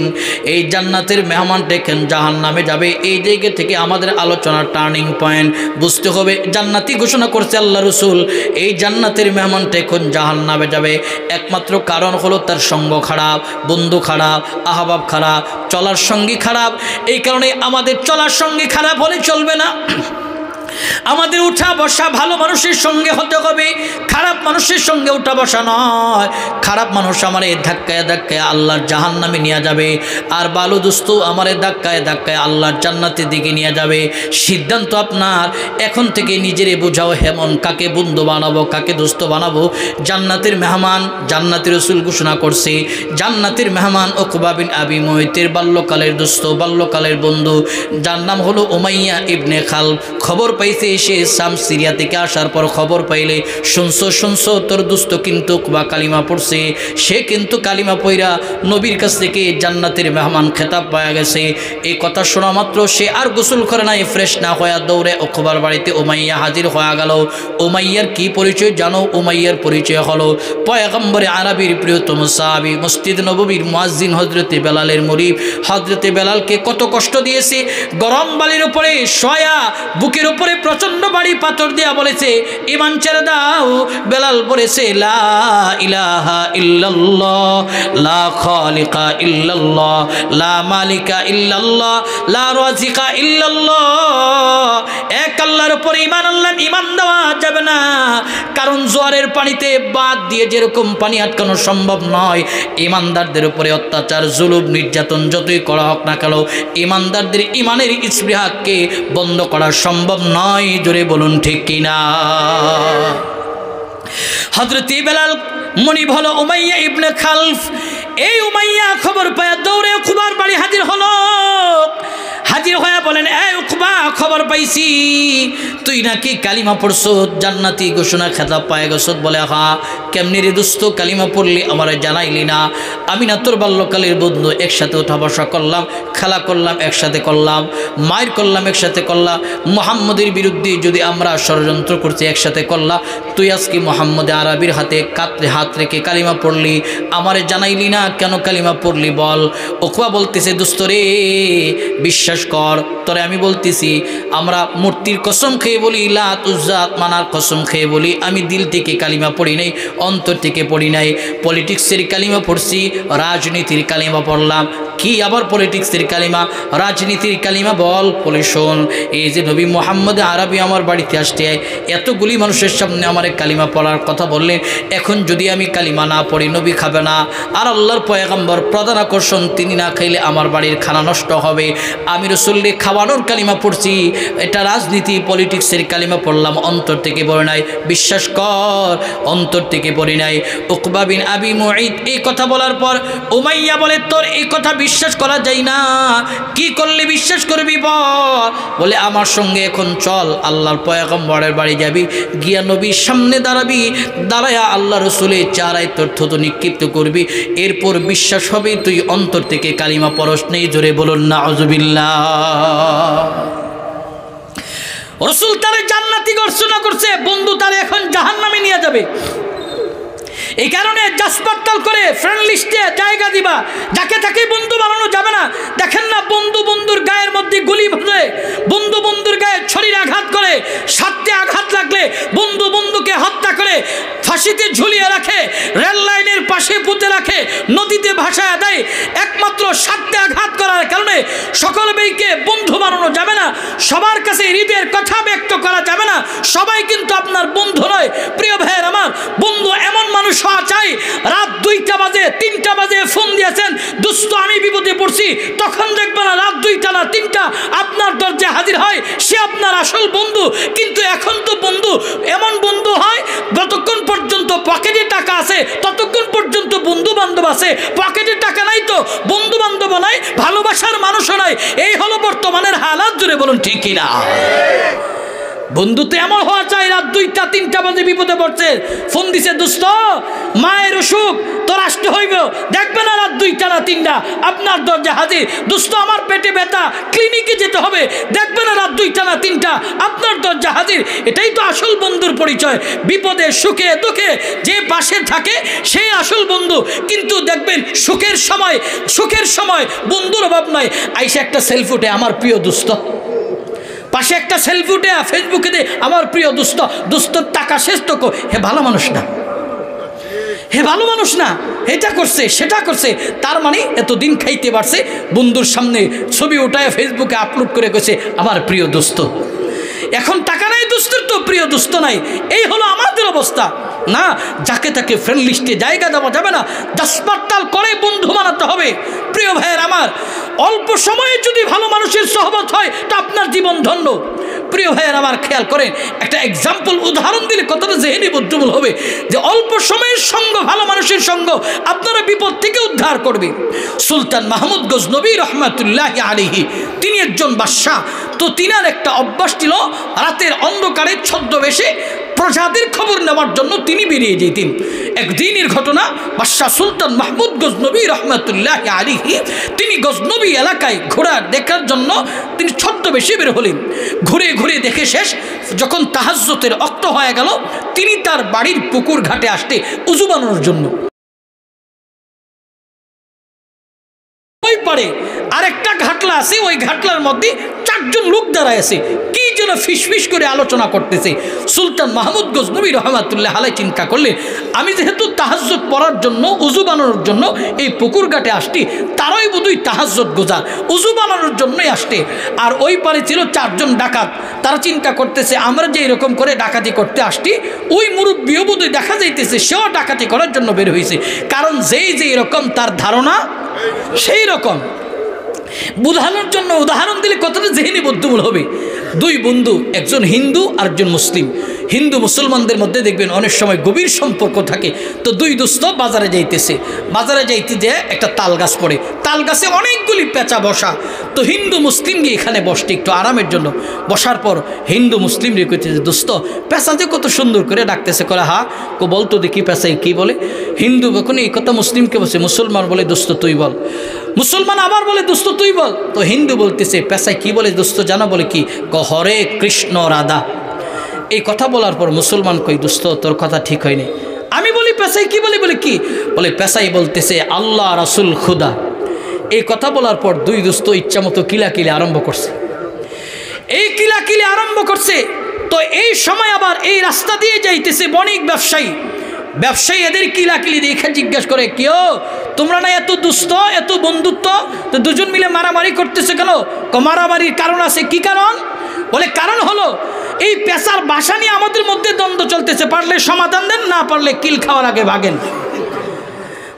এই জান্নাতের মেহমানটা এখন জাহান্নামে যাবে। এই জায়গা থেকে আমাদের আলোচনার টার্নিং পয়েন্ট বুঝতে হবে। জান্নাতি ঘোষণা করছে আল্লাহ রসুল, এই জান্নাতের মেহমানটা এখন জাহান্নামে যাবে। একমাত্র কারণ হলো তার সঙ্গ খারাপ, বন্ধু খারাপ, আহবাব খারাপ, চলার সঙ্গী খারাপ। এই কারণে আমাদের চলার সঙ্গী খারাপ হলে চলবে না। আমাদের উঠা বসা ভালো মানুষের সঙ্গে হতে হবে, খারাপ মানুষের সঙ্গে উঠা বসা নয়। খারাপ মানুষ আমারে ধাক্কায় ধাক্কায় আল্লাহর জাহান্নামে নিয়ে যাবে, আর ভালো দোস্ত আমারে ধাক্কায় ধাক্কায় আল্লাহর জান্নাতের দিকে নিয়ে যাবে। সিদ্ধান্ত আপনার, এখন থেকে নিজেরে বোঝাও হেমন কাকে বন্ধু বানাবো কাকে দোস্ত বানাবো। জান্নাতের মেহমান, জান্নাতের রাসূল ঘোষণা করছে জান্নাতের মেহমান উকবা বিন আবি মুয়তির বাল্যকালের দোস্ত, বাল্যকালের বন্ধু, যার নাম হলো উমাইয়া ইবনে খালফ। খবর পাইছে এসে শাম সিরিয়া থেকে আসার পর খবর পাইলে শুনছো তোর দোস্ত কিন্তু উকবা কালিমা পড়ছে, সে কিন্তু কালিমা পইরা নবীর কাছ থেকে জান্নাতের মেহমান খেতাব পাওয়া গেছে। এই কথা শোনা মাত্র সে আর গোসল করে নাই, ফ্রেশ না হয়ে দৌড়ে উকবার বাড়িতে উমাইয়া হাজির হয়ে গেল। উমাইয়ার কি পরিচয় জানো? উমাইয়ার পরিচয় হলো পয়গম্বরে আরবির প্রিয়তম সাহাবী, মসজিদ নববীর মুয়াজ্জিন হযরতে বেলালের মুরিদ। হযরতে বেলালকে কত কষ্ট দিয়েছে, গরম বালির উপরে শয়া, বুকের উপরে প্রচন্ড বাড়ি পাথর দিয়া বলেছে ঈমান ছেড়ে দাও। বেলাল বলেছে লা ইলাহা ইল্লাল্লাহ, লা খালিকা ইল্লাল্লাহ, লা মালিকা ইল্লাল্লাহ, লা রাজিকা ইল্লাল্লাহ। এক আল্লাহর উপরে ঈমান আনলাম, ঈমান দেওয়া যাবে না, কারণ জোয়ারের পানিতে বাদ দিয়ে যেরকম পানি আটকানো সম্ভব নয়, ঈমানদারদের উপরে অত্যাচার জুলুম নির্যাতন যতই করা হোক না কেন, ঈমানদারদের ঈমানের ইসবিহাকে বন্ধ করা সম্ভব নয়। জোরে বলুন ঠিক কিনা? হযরত বেলাল মনিব হলো উমাইয়া ইবনে খালফ। এই উমাইয়া খবর পায় দৌড়ে উকবার বাড়ি হাজির হলো। হাজির হয়ে বলেন এই উকবা, খবর পাইছি তুই নাকি কালিমা পড়ছো, জান্নাতি ঘোষণা খেতাব পায় গেছ। বলে হ্যাঁ। কেমনি রে দোস্ত কালিমা পড়লি আমারে জানাইলি না? আমি না তোর বাল্যকালের বন্ধু, একসাথে উঠা বসা করলাম, খেলা করলাম একসাথে করলাম, মায়ের করলাম একসাথে করলাম, মুহাম্মদের বিরুদ্ধে যদি আমরা ষড়যন্ত্র করছি একসাথে করলাম, তুই আজকে মুহাম্মদ আরবির হাতে কাতরে হাত রেখে কালিমা পড়লি, আমারে জানাইলি না কেন কালিমা পড়লি বল? উকবা বলতেছে দোস্ত রে বিশ্বাস কর, তোরে আমি বলতেছি আমরা মূর্তির কসম খেয়ে বলি, লাত উজ্জাত মানার কসম খেয়ে বলি, আমি দিল থেকে কালিমা পড়ি নাই, অন্তর থেকে পড়ি নাই। পলিটিক্সের কালিমা পড়ছি, রাজনীতির কালিমা পড়লাম। কি আবার পলিটিক্সের কালিমা, রাজনীতির কালিমা বল? বলে শোন, এই যে নবী মুহাম্মদ আরবি আমার বাড়িতে আসতে এতগুলি মানুষের সামনে আমার কালিমা পড়ার কথা বললেন, এখন যদি আমি কালিমা না পড়ি নবী খাবে না, আর আল্লাহর পয়গম্বর প্রধান আকর্ষণ, তিনি না খাইলে আমার বাড়ির খানা নষ্ট হবে। আমি রাসূলকে খাওয়ানোর কালিমা পড়ছি, এটা রাজনীতি পলিটিক্সের কালিমা পড়লাম, অন্তর থেকে পড়ে নাই। বিশ্বাস কর অন্তর থেকে পড়ি নাই। উকবা বিন আবি মুয়িত এই কথা বলার পর উমাইয়া বলে তোর এই কথা বিশ্বাস করা যায় না, কি করলে বিশ্বাস করবি বল? বলে আমার সঙ্গে এখন চল, আল্লাহর পয়গম্বরের বাড়ি যাবি, গিয়া নবীর সামনে দাঁড়াবি, দাঁড়ায়া আল্লাহ রসুলের চারায় তোর থুতু নিক্ষিপ্ত করবি, এরপর বিশ্বাস হবে তুই অন্তর থেকে কালিমা পরশ নেই। জোরে বলুন নাউযুবিল্লাহ। রসুল তারে জান্নাতি ঘোষণা করছে, বন্ধু তারে এখন জাহান্নামে নিয়ে যাবে। এই কারণে জাসপাতাল করে ফ্রেন্ড লিস্টে জায়গা দিবা, যাকে তাকে বন্ধু বানানো যাবে না। দেখেন না বন্ধু বন্ধুর গায়ের মধ্যে গুলি ভরে, বন্ধু বন্ধুর গায়ে ছড়ির আঘাত করে, সাথে আঘাত লাগলে বন্ধু বন্ধুকে হত্যা করে ফাঁসিতে ঝুলিয়ে রাখে, রেল লাইনের পাশে পুঁতে রাখে, নদীতে ভাসায় দেয়, একমাত্র সাথে আঘাত করার কারণে সকল ভাইকে বন্ধু বানানো যাবে না, সবার কাছে হৃদয়ের কথা ব্যক্ত করা যাবে না, সবাই কিন্তু আপনার বন্ধু নয়। প্রিয় ভাইয়ের আমার, বন্ধু এমন মানুষ হওয়া চাই, রাত 2টা বাজে 3টা বাজে ফোন দিয়েছেন, দোস্ত আমি বিপদে পড়ছি, তখন দেখবেন না রাত 2টা না 3টা আপনার দরজায় হাজির হয়, সে আপনার আসল বন্ধু। কিন্তু এখন তো বন্ধু এমন বন্ধু হয়, যতক্ষণ পর্যন্ত পকেটে টাকা আছে ততক্ষণ পর্যন্ত বন্ধু বান্ধব আছে, পকেটে টাকা নাই তো বন্ধু বান্ধব নাই, ভালোবাসার মানুষও নাই। এই হলো বর্তমানের হালাত। জুড়ে বলুন ঠিক কিনা? বন্ধু তো এমন হওয়া চাই, রাত 2টা 3টা বাজে বিপদে পড়ছে, ফোন দিছে দোস্ত মায়ের অসুখ তোর আসতে হইব, দেখবে না রাত 2টা না 3টা আপনার দরজা হাজির, দোস্ত আমার পেটে ব্যথা ক্লিনিকে যেতে হবে, দেখবে না রাত 2টা না 3টা আপনার দরজা হাজির। এটাই তো আসল বন্ধুর পরিচয়। বিপদে সুখে দুঃখে যে পাশে থাকে সেই আসল বন্ধু। কিন্তু দেখবেন সুখের সময় বন্ধুর অভাব নাই, আইসা একটা সেলফি উঠে আমার প্রিয় দোস্ত, পাশে একটা সেলফি উঠে ফেসবুকে দে আমার প্রিয় দোস্তর টাকা শেষ তো, হে ভালো মানুষ না, হে ভালো মানুষ না, এটা করছে সেটা করছে, তার মানে এতদিন খাইতে পারছে, বন্ধুর সামনে ছবি উঠায় ফেসবুকে আপলোড করে গেছে আমার প্রিয় দোস্ত। এখন টাকা নাই দোস্তের তো প্রিয় দোস্ত নাই, এই হলো আমাদের অবস্থা। না, যাকে তাকে ফ্রেন্ড লিস্টে জায়গা দেওয়া যাবে না, দাসপাতাল করে বন্ধু বানাতে হবে। প্রিয় ভাইয়ের আমার, অল্প সময়ে যদি ভালো মানুষের সহবত হয় তা আপনার জীবন ধন্য। প্রিয় ভাইয়ের আমার, খেয়াল করেন, একটা এক্সাম্পল উদাহরণ দিলে কতটা জেহেনি বুদ্ধিমূল হবে যে অল্প সময়ের সঙ্গ, ভালো মানুষের সঙ্গ আপনারা বিপদ থেকে উদ্ধার করবে। সুলতান মাহমুদ গজনবী রহমাতুল্লাহ আলাইহি, তিনি একজন বাদশাহ। তো তিনার একটা অভ্যাস ছিল, রাতের অন্ধকারে ছদ্মবেশে প্রজাদের খবর নেওয়ার জন্য তিনি বেরিয়ে যেতেন। একদিনের ঘটনা, বাদশাহ সুলতান মাহমুদ গজনবী রহমাতুল্লাহ আলাইহি তিনি গজনবী এলাকায় ঘোড়া দেখার জন্য তিনি ছদ্মবেশে বের হলেন। ঘুরে ঘুরে দেখে শেষ, যখন তাহাজ্জুদের ওয়াক্ত হয়ে গেল, তিনি তার বাড়ির পুকুর ঘাটে আসতে উযু বানানোর জন্য। ওই পারে আরেকটা ঘাটলা আছে, ওই ঘাটলার মধ্যে চারজন লোক দাঁড়ায় আছে, কি যেন ফিসফিস করে আলোচনা করতেছে। সুলতান মাহমুদ গজনবী রহমাতুল্লাহ আলাইহি চিন্তা করলেন, আমি যেহেতু তাহাজ্জুদ পড়ার জন্য, উযু বানানোর জন্য এই পুকুর ঘাটে আসছি, তারাই বোধহয় তাহাজ্জুদ গোজার, উযু বানানোর জন্যই আসছে। আর ওই পারে ছিল চারজন ডাকাত, তারা চিন্তা করতেছে আমরা যে এরকম করে ডাকাতি করতে আসছি, ওই মুরব্বিও বোধহয় দেখা যাইতেছে সেও ডাকাতি করার জন্য বের হয়েছে। কারণ যেই যে এরকম তার ধারণা সেই রকম। বুঝানোর জন্য উদাহরণ দিলে কতটা জেহেনি বুদ্ধিমূল হবে। দুই বন্ধু, একজন হিন্দু আর একজন মুসলিম। হিন্দু মুসলমানদের মধ্যে দেখবেন অনেক সময় গভীর সম্পর্ক থাকে। তো দুই দোস্ত বাজারে যাইতেছে, বাজারে যাইতে যে একটা তাল গাছ পড়ে, তাল গাছে অনেকগুলি পেঁচা বসা। তো হিন্দু মুসলিম গিয়ে এখানে বসতে একটু আরামের জন্য। বসার পর হিন্দু মুসলিম রে কইতেছে, দোস্ত পেঁচা যে কত সুন্দর করে ডাকতেছে। করে হা কো বলতো দেখি পেঁচাই কি বলে। হিন্দু যখন এই কথা মুসলিমকে বলছে, মুসলমান বলে দোস্ত তুই বল। মুসলমান আবার বলে দোস্ত তুই বল। তো হিন্দু বলতেছে পেঁচাই কি বলে দোস্ত জানো? বলে কি? হরে কৃষ্ণ রাধা। এই কথা বলার পর মুসলমান কই, দোস্ত তোর কথা ঠিক হয়নি। আমি বলি পেশাই কি বলি? বলে কি? বলে পেশাই বলতেছে আল্লাহ রাসূল খুদা। এই কথা বলার পর দুই দোস্ত ইচ্ছা মতো কিলাকিলি আরম্ভ করছে। এই কিলাকিলি আরম্ভ করছে। তো এই সময় আবার এই রাস্তা দিয়ে যাইতেছে বণিক ব্যবসায়ী। ব্যবসায়ী এদের কিলাকিলি দেখে জিজ্ঞেস করে, কেউ তোমরা না এত দুস্থ, এত বন্ধুত্ব, তো দুজন মিলে মারামারি করতেছে কেন? মারামারির কারণ আছে। কি কারণ? বলে কারণ হলো এই পেশার ভাষা নিয়ে আমাদের মধ্যে দ্বন্দ্ব চলতেছে, পারলে সমাধান দেন, না পারলে কিল খাওয়ার আগে ভাগেন।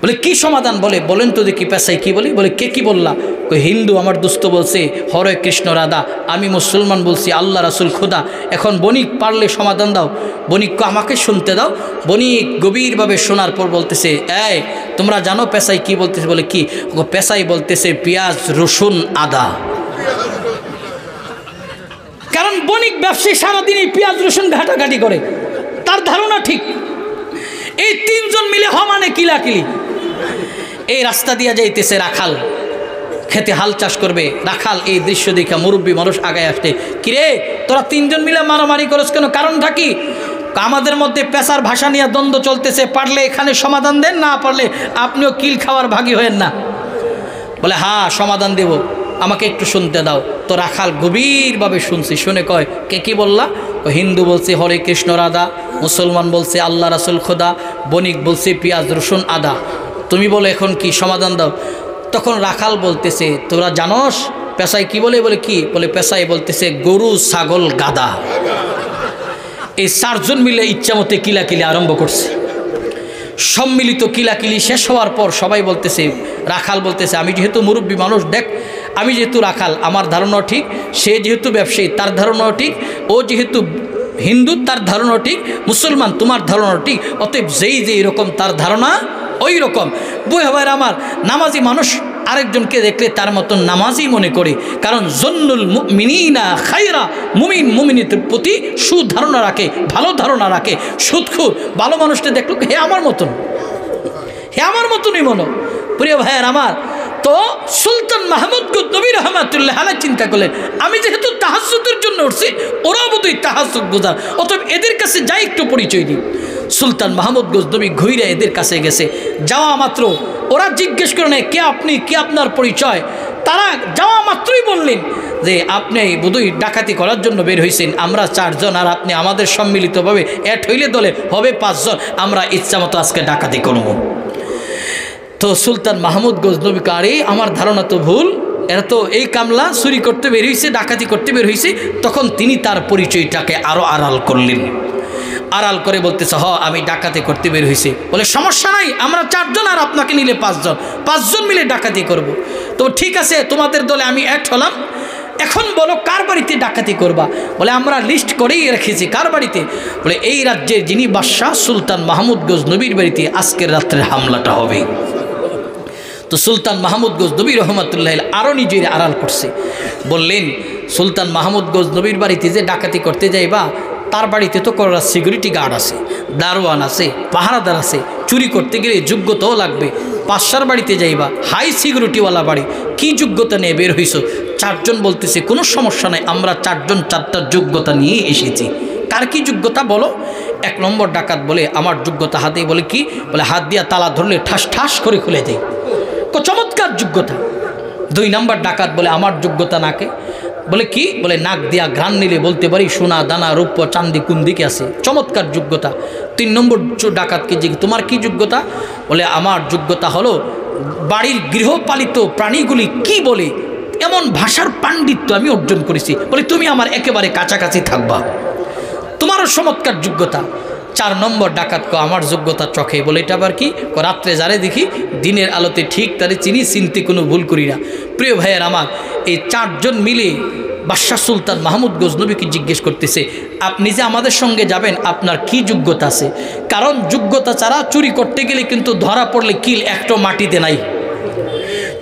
বলে কি সমাধান? বলে বলেন তো দেখি পেশায় কি বলি। বলে কে কি বললা? হিন্দু আমার দোস্ত বলছে হরে কৃষ্ণ রাধা, আমি মুসলমান বলছি আল্লাহ রাসূল খুদা। এখন বণিক পারলে সমাধান দাও। বণিককে আমাকে শুনতে দাও। বণিক গভীরভাবে শোনার পর বলতেছে, এই তোমরা জানো পেশায় কি বলতেছে? বলে কি? পেশাই বলতেছে পেঁয়াজ রসুন আদা। কারণ বণিক ব্যবসায়ী সারাদিন এই পেঁয়াজ রসুন ঘাটাঘাটি করে, তার ধারণা ঠিক। এই তিনজন মিলে মানে কিলাকিলি। এই রাস্তা দিয়ে যাইতেছে রাখাল, খেতে হাল চাষ করবে। রাখাল এই দৃশ্য দেখে মুরব্বী মানুষ আগায় আসতে, কিরে তোরা তিনজন মিলে মারামারি করছ কেন? কারণটা কি? আমাদের মধ্যে পেশার ভাষা নিয়ে দ্বন্দ্ব চলতেছে, পারলে এখানে সমাধান দেন, না পারলে আপনিও কিল খাওয়ার ভাগী হয়েন না। বলে হ্যাঁ সমাধান দেব, আমাকে একটু শুনতে দাও। তো রাখাল গভীরভাবে শুনছি, শুনে কয় কে কি বললা? হিন্দু বলছে হরে কৃষ্ণ রাধা, মুসলমান বলছে আল্লাহ রাসূল খোদা, বণিক বলছে পেঁয়াজ রসুন আদা। তুমি বলো এখন কি সমাধান দাও। তখন রাখাল বলতেছে, তোরা জানোস পেশায় কি বলে? বলে কি? বলে পেশায় বলতেছে গরু ছাগল গাদা। এই চারজন মিলে ইচ্ছা মতে কিলাকিলি আরম্ভ করছে। সম্মিলিত কিলাকিলি শেষ হওয়ার পর সবাই বলতেছে, রাখাল বলতেছে আমি যেহেতু মুরব্বী মানুষ, দেখ আমি যেহেতু রাখাল আমার ধারণাও ঠিক, সে যেহেতু ব্যবসায়ী তার ধারণাও ঠিক, ও যেহেতু হিন্দু তার ধারণা ঠিক, মুসলমান তোমার ধারণা ঠিক, অতএব যেই যে এরকম তার ধারণা ওই রকম। বই হবার আমার নামাজি মানুষ আরেকজনকে দেখলে তার মতন নামাজি মনে করে, কারণ জন্নুল মুমিনিনা খায়রা, মুমিন মুমিনীদের প্রতি সুধারণা রাখে, ভালো ধারণা রাখে। সুদখোর ভালো মানুষটা দেখলো হে আমার মতন, হে আমার মতনই মনো। প্রিয় ভাইয়ের আমার, তো সুলতান মাহমুদ গজনবী রহমাতুল্লাহ আলাইহি চিন্তা করলেন আমি যেহেতু তাহাজ্জুদের জন্য উঠছি, ওরা বোধহয় তাহাজ্জুদ গুজার, অতএব এদের কাছে যাই একটু পরিচয় দিই। সুলতান মাহমুদ গজনবী ঘুরে এদের কাছে গেছে। যাওয়া মাত্র ওরা জিজ্ঞেস করে নেয় কে আপনি, কে আপনার পরিচয়। তারা যাওয়া মাত্রই বললেন যে আপনি বোধহয় ডাকাতি করার জন্য বের হয়েছেন, আমরা চারজন আর আপনি আমাদের সম্মিলিতভাবে এক হইলে দলে হবে পাঁচজন, আমরা ইচ্ছা মতো আজকে ডাকাতি করব। তো সুলতান মাহমুদ গজনবী কারে আমার ধারণা তো ভুল, এরা তো এই কামলা চুরি করতে বের হয়েছে, ডাকাতি করতে বের হয়েছে। তখন তিনি তার পরিচয়টাকে আরও আড়াল করলেন, আড়াল করে বলতেছে আমি ডাকাতি করতে বের হয়েছি। বলে সমস্যা নাই, আমরা 4 জন আর আপনাকে নিলে 5 জন, 5 জন মিলে ডাকাতি করব। তো ঠিক আছে, তোমাদের দলে আমি অ্যাড হলাম, এখন বলো কার বাড়িতে ডাকাতি করবা। বলে আমরা লিস্ট করেই রেখেছি। কার বাড়িতে? বলে এই রাজ্যের যিনি বাদশাহ সুলতান মাহমুদ গজনবীর বাড়িতে আজকের রাত্রের হামলাটা হবে। তো সুলতান মাহমুদ গজনবী রহমতুল্লাহ আরও নিজের আড়াল করছে। বললেন সুলতান মাহমুদ গজনবীর বাড়িতে যে ডাকাতি করতে যাইবা, তার বাড়িতে তো করা সিকিউরিটি গার্ড আছে, দারোয়ান আছে, পাহারাদার আছে, চুরি করতে গেলে যোগ্যতাও লাগবে। পাশার বাড়িতে যাইবা, হাই সিকিউরিটিওয়ালা বাড়ি, কি যোগ্যতা নিয়ে বের হইছ? 4 জন বলতেছে কোনো সমস্যা নাই, আমরা 4 জন 4টা যোগ্যতা নিয়ে এসেছি। কার কি যোগ্যতা বলো? 1 নম্বর ডাকাত বলে আমার যোগ্যতা হাতেই। বলে কি? বলে হাত দিয়া তালা ধরলে ঠাস ঠাস করে খুলে দেয়, চমৎকার যোগ্যতা। 2 নম্বর ডাকাত বলে আমার যোগ্যতা নাকে। বলে কি? বলে নাক দিয়া ঘ্রাণ নিলে বলতে পারি সোনা দানা রূপ চাঁদি কোন দিকে আছে, চমৎকার যোগ্যতা। 3 নম্বর ডাকাতকে যে তোমার কি যোগ্যতা? বলে আমার যোগ্যতা হলো বাড়ির গৃহপালিত প্রাণীগুলি কি বলে এমন ভাষার পাণ্ডিত্য আমি অর্জন করেছি। বলে তুমি আমার একেবারে কাছাকাছি থাকবা, তোমারও চমৎকার যোগ্যতা। 4 নম্বর ডাকাতকে আমার যোগ্যতা চোখে। বলে এটা আবার কি? রাত্রে যারে দেখি দিনের আলোতে ঠিক তারে চিনি, চিনতে কোনো ভুল করি না। প্রিয় ভাইয়ের আমার, এই 4 জন মিলে বাদশাহ সুলতান মাহমুদ গজনবীকে জিজ্ঞেস করতেছে আপনি যে আমাদের সঙ্গে যাবেন আপনার কি যোগ্যতা আছে? কারণ যোগ্যতা ছাড়া চুরি করতে গেলে কিন্তু ধরা পড়লে কিল একটা মাটিতে নাই।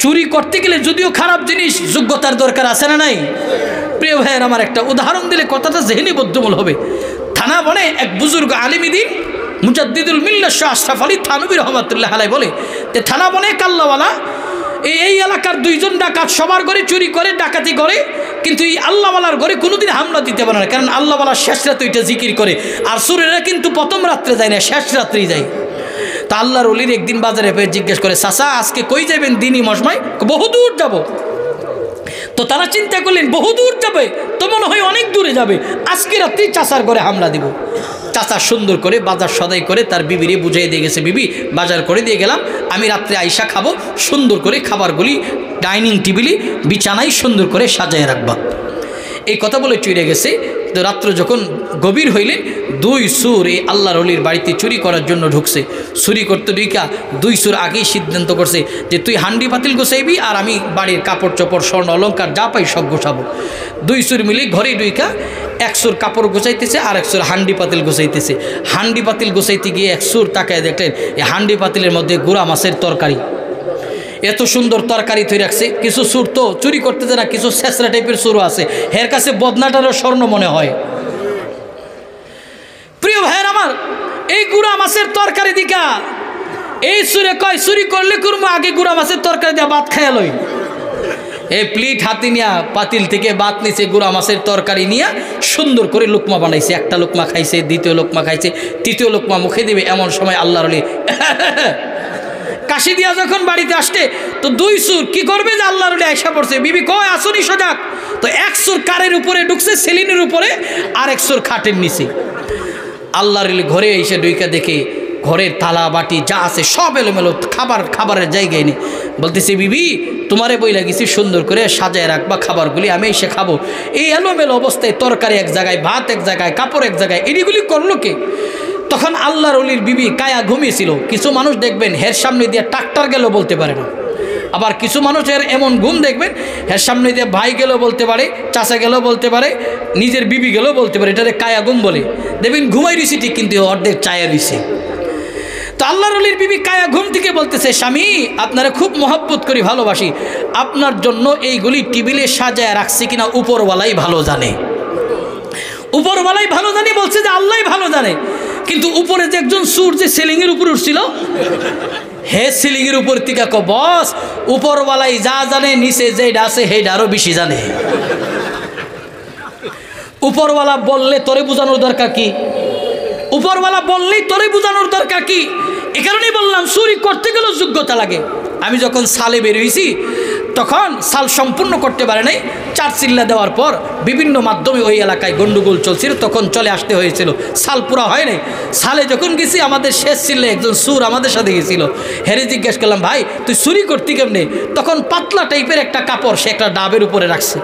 চুরি করতে গেলে যদিও খারাপ জিনিস, যোগ্যতার দরকার আছে না নাই? প্রিয় ভাইয়ের আমার, একটা উদাহরণ দিলে কথাটা জেহেনি বদ্ধমূল হবে। থানা বনে এক বুজুর্গ আলিমিদিন মুজাদ্দিদুল মিল্লাত শাহ আশরাফ আলী থানভী রহমাতুল্লাহ আলাইহি বলে যে থানা বনে কাল্লাওয়ালা এই এলাকার 2 জন ডাকাত সবার ঘরে চুরি করে ডাকাতি করে, কিন্তু এই আল্লাহওয়ালার ঘরে কোনোদিন হামলা দিতে পারে না, কারণ আল্লাহওয়ালা শেষ রাতে ওইটা জিকির করে, আর সুরেরা কিন্তু প্রথম রাত্রে যায় না, শেষ রাত্রেই যায়। তা আল্লাহর ওলির একদিন বাজারে পেয়ে জিজ্ঞেস করে চাচা আজকে কই যাবেন দিনই মশমায়? বহুদূর যাব। তো তারা চিন্তা করলেন বহুদূর যাবে তো মনে হয় অনেক দূরে যাবে, আজকে রাত্রি চাচার ঘরে হামলা দিব। চাচা সুন্দর করে বাজার সদাই করে তার বিবিরে বুঝিয়ে দিয়ে গেছে, বিবি বাজার করে দিয়ে গেলাম, আমি রাত্রে আইসা খাবো, সুন্দর করে খাবারগুলি ডাইনিং টেবিলে বিছানায় সুন্দর করে সাজায় রাখবা। এই কথা বলে চুরে গেছে। তো রাত্র যখন গভীর হইলেন 2 সুর এই আল্লাহর ওলির বাড়িতে চুরি করার জন্য ঢুকছে। চুরি করতে ঢুকা 2 সুর আগেই সিদ্ধান্ত করছে যে তুই হান্ডি পাতিল গোছাইবি আর আমি বাড়ির কাপড় চোপড় স্বর্ণ অলঙ্কার যা পাই সব গোছাবো। 2 সুর মিলে ঘরে ঢুকা 1 সুর কাপড় গোছাইতেছে আর 1 সুর হান্ডি পাতিল গোছাইতেছে। হান্ডি পাতিল গোছাইতে গিয়ে 1 সুর তাকায় দেখলেন এই হান্ডি পাতিলের মধ্যে গুড়া মাছের তরকারি, এত সুন্দর তরকারি তৈরি রাখছে। কিছু সুর তো চুরি করতে যায় না, কিছু শেষরা টাইপের সুরও আছে, এর কাছে বদনাটারও স্বর্ণ মনে হয়। প্রিয় ভাইয়ের আমার, এই গুড়া মাছের তরকারি দিকা এই সুরে কয় চুরি করলে করবো, আগে গুড়া মাছের তরকারি দিয়া ভাত খাইয়া লই। এই প্লেট হাতে নিয়া পাতিল থেকে ভাত নিচে গুড়া মাছের তরকারি নিয়ে সুন্দর করে লোকমা বানাইছে। একটা লোকমা খাইছে, দ্বিতীয় লোকমা খাইছে, তৃতীয় লোকমা মুখে দেবে, এমন সময় আল্লাহর ওলি কাশি দিয়া যখন বাড়িতে আসতে তো 2 সুর কি করবে যে আল্লাহর ওলি আয়সা পড়ছে। বিবি কয় আসুনি সজাগ। তো 1 সুর কারের উপরে ঢুকছে, সেলিনের উপরে, আর 1 সুর খাটের নিচে। আল্লাহর ওলি ঘরে এসে ঢুইকা দেখে ঘরের থালা বাটি যা আছে সব এলোমেলো, খাবারের জায়গায় নেই। বলতেছে বিবি তোমারে বই লাগিয়েছি সুন্দর করে সাজায় রাখবা খাবারগুলি, আমি এসে খাবো। এই এলোমেলো অবস্থায় তরকারি এক জায়গায়, ভাত এক জায়গায়, কাপড় এক জায়গায়, এগুলি করলো কে? তখন আল্লাহর ওলির বিবি কায়া ঘুমিয়েছিল। কিছু মানুষ দেখবেন হের সামনে দিয়ে ট্রাক্টর গেল বলতে পারে না, আবার কিছু মানুষের এমন ঘুম দেখবেন হের সামনে দিয়ে ভাই গেল বলতে পারে, চাচা গেল বলতে পারে, নিজের বিবি গেল বলতে পারে, এটারে কায়া ঘুম বলে। দেখবেন ঘুমাই রয়েছি ঠিক, কিন্তু অর্ধেক চায়া রয়েছে। তো আল্লাহর ওলির বিবি কায়া ঘুম থেকে বলতেছে স্বামী আপনারা খুব মহব্বত করি, ভালোবাসি, আপনার জন্য এইগুলি টেবিলে সাজায় রাখছি কিনা উপরওয়ালাই ভালো জানে। উপরওয়ালাই ভালো জানে বলছে যে আল্লাহ ভালো জানে, কিন্তু উপরে যে একজন সুর যে সিলিংয়ের উপর উঠছিল, হে সিলিংয়ের উপর থেকে বস উপরওয়ালাই যা জানে, নিচে যেটা আছে সেইটা আরো বেশি জানে। উপরওয়ালা বললে তোরে বোঝানোর দরকার কি? উপরওয়ালা বললেই তোরে বোঝানোর দরকার কি? এ কারণেই বললাম চুরি করতে গেলেও যোগ্যতা লাগে। আমি যখন সালে বের হয়েছি তখন সাল সম্পূর্ণ করতে পারে নাই। 4 চিল্লা দেওয়ার পর বিভিন্ন মাধ্যমে ওই এলাকায় গন্ডগোল চলছিল, তখন চলে আসতে হয়েছিল। সাল পুরা হয় নাই। সালে যখন গেছি আমাদের শেষ চিল্লে একজন সুর আমাদের সাথে গেছিল। হেরে জিজ্ঞেস করলাম, ভাই তুই চুরি করতি কেমনে? তখন পাতলা টাইপের একটা কাপড় সে একটা ডাবের উপরে রাখছে,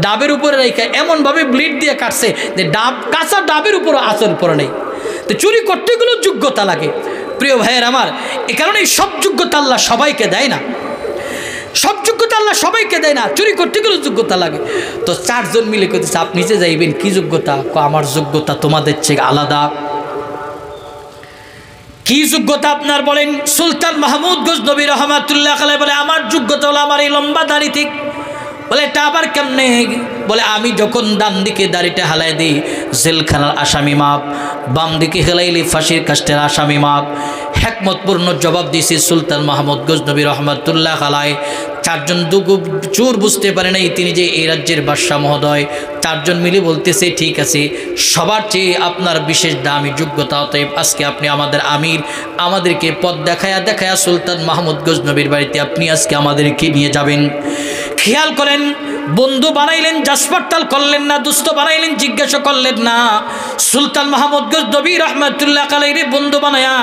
ডাবের উপরে রেখে এমনভাবে ব্লিড দিয়ে কাটছে যে ডাব কাঁচা ডাবের উপরে আঁচল পরে নেই। তো চুরি করতে গেলেও যোগ্যতা লাগে প্রিয় ভাইয়ের আমার। এ কারণে সব যোগ্যতা আল্লাহ সবাইকে দেয় না, সব যোগ্যতা আল্লাহ সবাইকে দেয় না, চুরি করতে গেলেও যোগ্যতা লাগে। তো 4 জন মিলে করতেছে, আপনি যে যাইবেন কি যোগ্যতা? আমার যোগ্যতা তোমাদের চেয়ে আলাদা। কি যোগ্যতা আপনার বলেন? সুলতান মাহমুদ গজনবী রহমাতুল্লাহ আলাইহি বলে, আমার যোগ্যতা হলো আমার এই লম্বা দাড়ি ঠিক। বলে এটা আবার কেমনে? বলে আমি যখন ডান দিকে দাড়িটা হালাই দিই জেলখানার আসামি মাপ, বাম দিকে হেলাইলি ফাঁসির কাস্টের আসামি মাপ। হিকমতপূর্ণ জবাব দিয়েছি সুলতান মাহমুদ গজনবী রহমাতুল্লাহ আলাইহি। 4 জন চোর বুঝতে পারে নাই তিনি যে এই রাজ্যের বাদশাহ মহোদয়। 4 জন মিলে বলতেছে, ঠিক আছে, সবার চেয়ে আপনার বিশেষ দামি যোগ্যতা, অতএব আজকে আপনি আমাদের আমির, আমাদেরকে পথ দেখায়া দেখায়া সুলতান মাহমুদ গজনবীর বাড়িতে আপনি আজকে আমাদেরকে নিয়ে যাবেন। খেয়াল করেন, বন্ধু বানাইলেন, জাসপাতাল করলেন না, দুস্থ বানাইলেন, জিজ্ঞাসা করলেন না। সুলতান মাহমুদ গজনবী রহমাতুল্লাহ আলাইহি বন্ধু বানায়া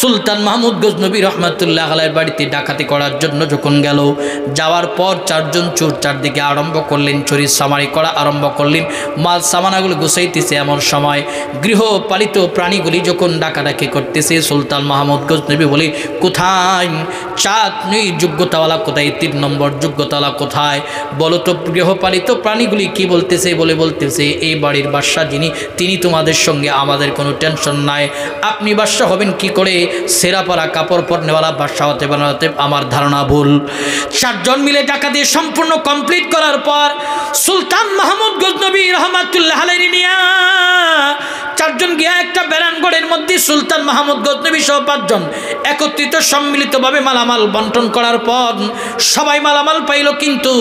সুলতান মাহমুদ গজনবী রহমাতুল্লাহ আলাইহির বাড়িতে ডাকাতি করার জন্য যখন গেল, যাওয়ার পর 4 জন চোর চারদিকে আরম্ভ করলেন, চুরি সামারি করা আরম্ভ করলেন, মাল সামানাগুলো গুছাইতেছে। এমন সময় গৃহপালিত প্রাণীগুলি যখন ডাকাডাকি করতেছে, সুলতান মাহমুদ গজনবী বলে, কোথায় চাঁদনি যোগ্যতাওয়ালা, কোথায় 3 নম্বর যোগ্যতাওয়ালা কোথায়? বলো তো গৃহপালিত প্রাণীগুলি কি বলতেছে? বলতেছে এই বাড়ির বাদশা যিনি, তিনি তোমাদের সঙ্গে, আমাদের কোনো টেনশন নাই। আপনি বাদশা হবেন কি করে? সেরাপাড়া কাপড় পরনেওয়ালা বাদশা হতে বানাতে আমার ধারণা ভুল। 4 জন মিলে টাকা দিয়ে সম্পূর্ণ কমপ্লিট করার পর সুলতান মাহমুদ গজনবী রহমাতুল্লাহ আলাইহি নিয়া 4 জন গিয়া একটা বেড়ানগড়ের মধ্যে সুলতান মাহমুদ গজনবী সহ 5 জন একত্রিত সম্মিলিতভাবে মালামাল বন্টন করার পর সবাই মালামাল পাইল, কিন্তু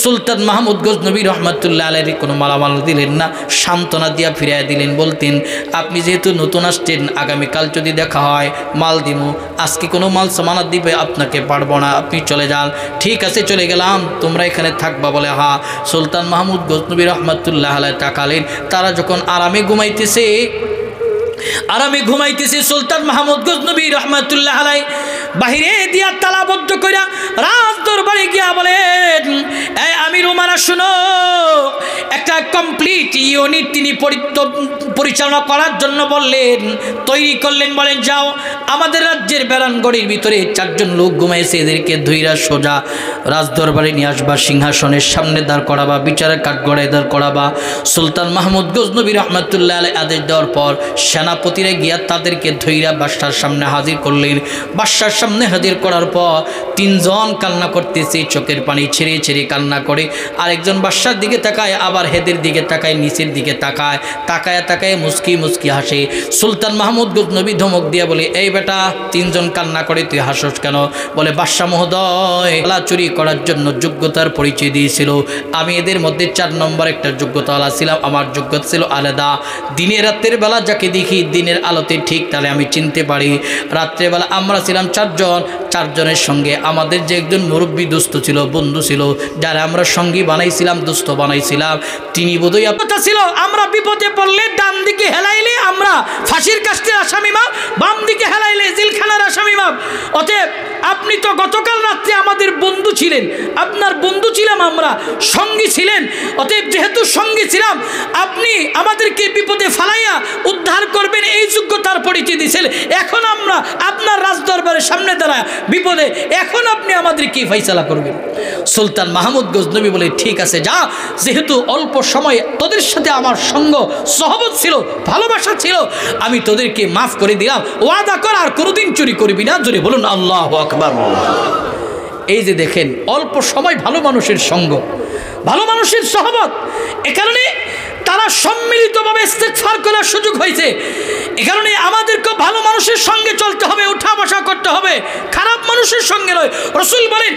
সুলতান মাহমুদ গজনবী রহমাতুল্লাহ আলাইহি কোনো মালামাল দিলেন না, সান্ত্বনা দিয়া ফিরিয়ে দিলেন। বলতেন, আপনি যেহেতু নতুন আসছেন, আগামীকাল যদি দেখা হয় মাল দিমু, আজকে কোনো মাল সামানাত দিবে আপনাকে পারবো না, আপনি চলে যান। ঠিক আছে, চলে গেলাম, তোমরা এখানে থাকবা? বলে হ্যাঁ। সুলতান মাহমুদ গজনবী রহমাতুল্লাহ আলাইহি তাকালেন, তারা যখন আরামে ঘুমাইতেছে, সুলতান মাহমুদ গজনবী রহমাতুল্লাহ আলাইহি বাহিরে দিয়া তালাবদ্ধ কইরা রাজ দরবারে গিয়া বলেন, এই আমির উমারা শুনো, একটা কমপ্লিট ইউনিট তিনি পরিচালনা করার জন্য বললেন, তৈরি করলেন। বলেন, যাও আমাদের রাজ্যের বেড়ানগড়ির ভিতরে 4 জন লোক ঘুমাইছে, এদেরকে ধইরা সোজা রাজ দরবারে নিয়ে আসবা, সিংহাসনের সামনে দাঁড় করাবা, বিচারের কাঠগড়ায় দাঁড় করাবা। সুলতান মাহমুদ গজনবী রহমাতুল্লাহ আলাইহি আদেশ দেওয়ার পর সেনাপতিরা গিয়া তাদেরকে ধইরা বাদশার সামনে হাজির করলেন। বাদশার সামনে হাজির করার পর 3 জন কান্না করতেছে, চোখের পানি ছেড়ে ছেড়ে কান্না করে। আরেকজন বাদশার দিকে তাকায়, আবার হেদের দিকে তাকায়, নিচের দিকে তাকায়, তাকায় মুস্কি মুস্কি হাসে। সুলতান মাহমুদ গজনবী ধমক দিয়ে বলে, এই বেটা, 3 জন কান্না করে, তুই হাসস কেন? বলে, বাদশাহ মহোদয় গলা চুরি করার জন্য যোগ্যতার পরিচয় দিয়েছিল, আমি এদের মধ্যে 4 নম্বর একটা যোগ্যতাওয়ালা ছিলাম, আমার যোগ্যতা ছিল আলাদা। দিনে রাতের বেলা যাকে দেখি দিনের আলোতে ঠিক তাহলে আমি চিনতে পারি। রাত্রেবেলা আমরা ছিলাম 4 জন, 4 জনের সঙ্গে আমাদের যে একজন মুরব্বী দোস্ত ছিল, বন্ধু ছিল, যারা আমরা সঙ্গী বানাইছিলাম, দোস্ত বানাইছিলাম, তিনি বোধহয় আপনার ছিল। আমরা বিপদে পড়লে ডান দিকে হেলাইলে আমরা ফাঁসির কাস্টের আসামি মাপ, বাম দিকে হেলাইলে জেলখানার আসামি মাপ। অতএব আপনি তো গতকাল রাত্রে আমাদের বন্ধু ছিলেন, আপনার বন্ধু ছিলাম আমরা, সঙ্গী ছিলেন। অতএব যেহেতু সঙ্গী ছিলাম, আপনি আমাদেরকে বিপদে ফালাইয়া উদ্ধার করবেন, এই যোগ্যতার পরিচয় দিয়েছিলেন। এখন আমরা আপনার রাজদরবারের সামনে দাঁড়ায় বিপদে, এখন আপনি আমাদের কি ফয়সালা করবেন? সুলতান মাহমুদ গজনবী বলে, ঠিক আছে, যা, যেহেতু অল্প সময় তোদের সাথে আমার সঙ্গ সহবত ছিল, ভালোবাসা ছিল, আমি তোদেরকে মাফ করে দিলাম, ওয়াদা কর আর কোনোদিন চুরি করবি না। জোরে বলুন আল্লাহু আকবার। এই যে দেখেন, অল্প সময় ভালো মানুষের সঙ্গ, ভালো মানুষের সহবত, এ কারণে তারা সম্মিলিতভাবে ইস্তেগফার করার সুযোগ হয়েছে। এ কারণে আমাদেরকে ভালো মানুষ মানুষের সঙ্গে চলতে হবে, উঠা বসা করতে হবে, খারাপ মানুষের সঙ্গে নয়। রাসূল বলেন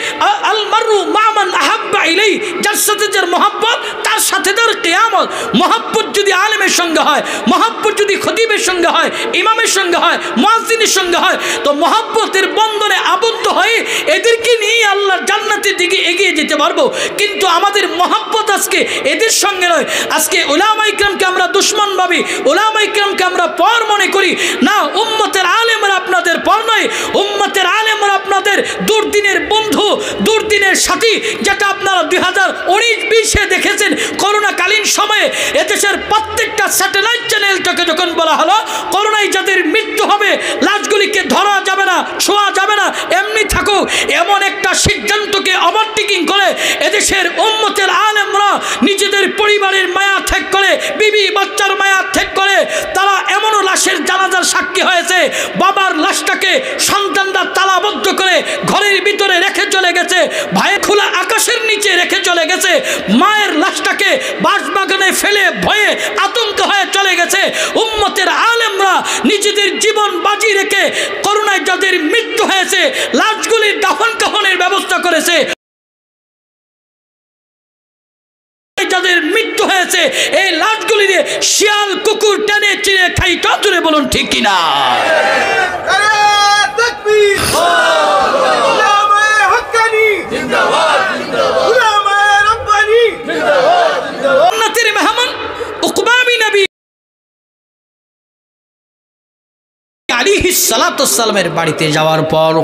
আল মারু মামান আহাব্বা ইলাই, যার সাথে যার মহব্বত তার সাথে তার কিয়ামত। মহব্বত যদি আলেমের সঙ্গে হয়, মহব্বত যদি খতিবের সঙ্গে হয়, ইমামের সঙ্গে হয়, মুয়াজ্জিনের সঙ্গে হয়, তো মহব্বতের বন্ধনে আবদ্ধ হয়ে এদেরকে নিয়ে আল্লাহর জান্নাতের দিকে এগিয়ে যেতে পারবো। কিন্তু আমাদের মহব্বত আজকে এদের সঙ্গে নয়। আজকে উলামায়ে কিরামকে আমরা দুশমন ভাবি, উলামায়ে কিরামকে আমরা পর মনে করি না। উম্মতের আলেমরা আপনাদের পর নয়, উম্মতের আলেমরা আপনাদের দুর্দিনের বন্ধু, দুর্দিনের সাথী। যেটা আপনারা 2019-20-এ দেখেছেন করোনাকালীন সময়ে এদেশের প্রত্যেকটা স্যাটেলাইট চ্যানেলটাকে যখন বলা হলো করোনায় যাদের মৃত্যু হবে লাশগুলিকে ধরা যাবে না, ছোঁয়া যাবে না, এমনি থাকুক, এমন একটা সিদ্ধান্তকে ওভারটেকিং করে এদেশের উম্মতের আলেমরা নিজেদের পরিবারের মায়া ত্যাগ করে, বিবি বাচ্চার মায়া ত্যাগ করে তারা এমনও লাশের জানাজার সাক্ষী হয়েছে, বাবার লাশটাকে সন্তানরা তালাবদ্ধ করে ঘরের ভিতরে রেখে চলে গেছে, ভাই খোলা আকাশের নিচে রেখে চলে গেছে, মায়ের লাশটাকে বাঁশবাগানে ফেলে ভয়ে আতঙ্ক হয়ে চলে গেছে। উম্মতের আলেমরা নিজেদের জীবন বাজি রেখে করোনায় যাদের মৃত্যু হয়েছে লাশগুলির দাফন কাফনের ব্যবস্থা করেছে, যাদের মৃত্যু হয়েছে এই লাশগুলি দিয়ে শিয়াল কুকুর টেনে চিনে খাই। জোরে বলুন ঠিক কিনা? মেহমান উকবা বিন নবী আলাইহিস সালাতু ওয়াস সালামের বাড়িতে যাওয়ার পর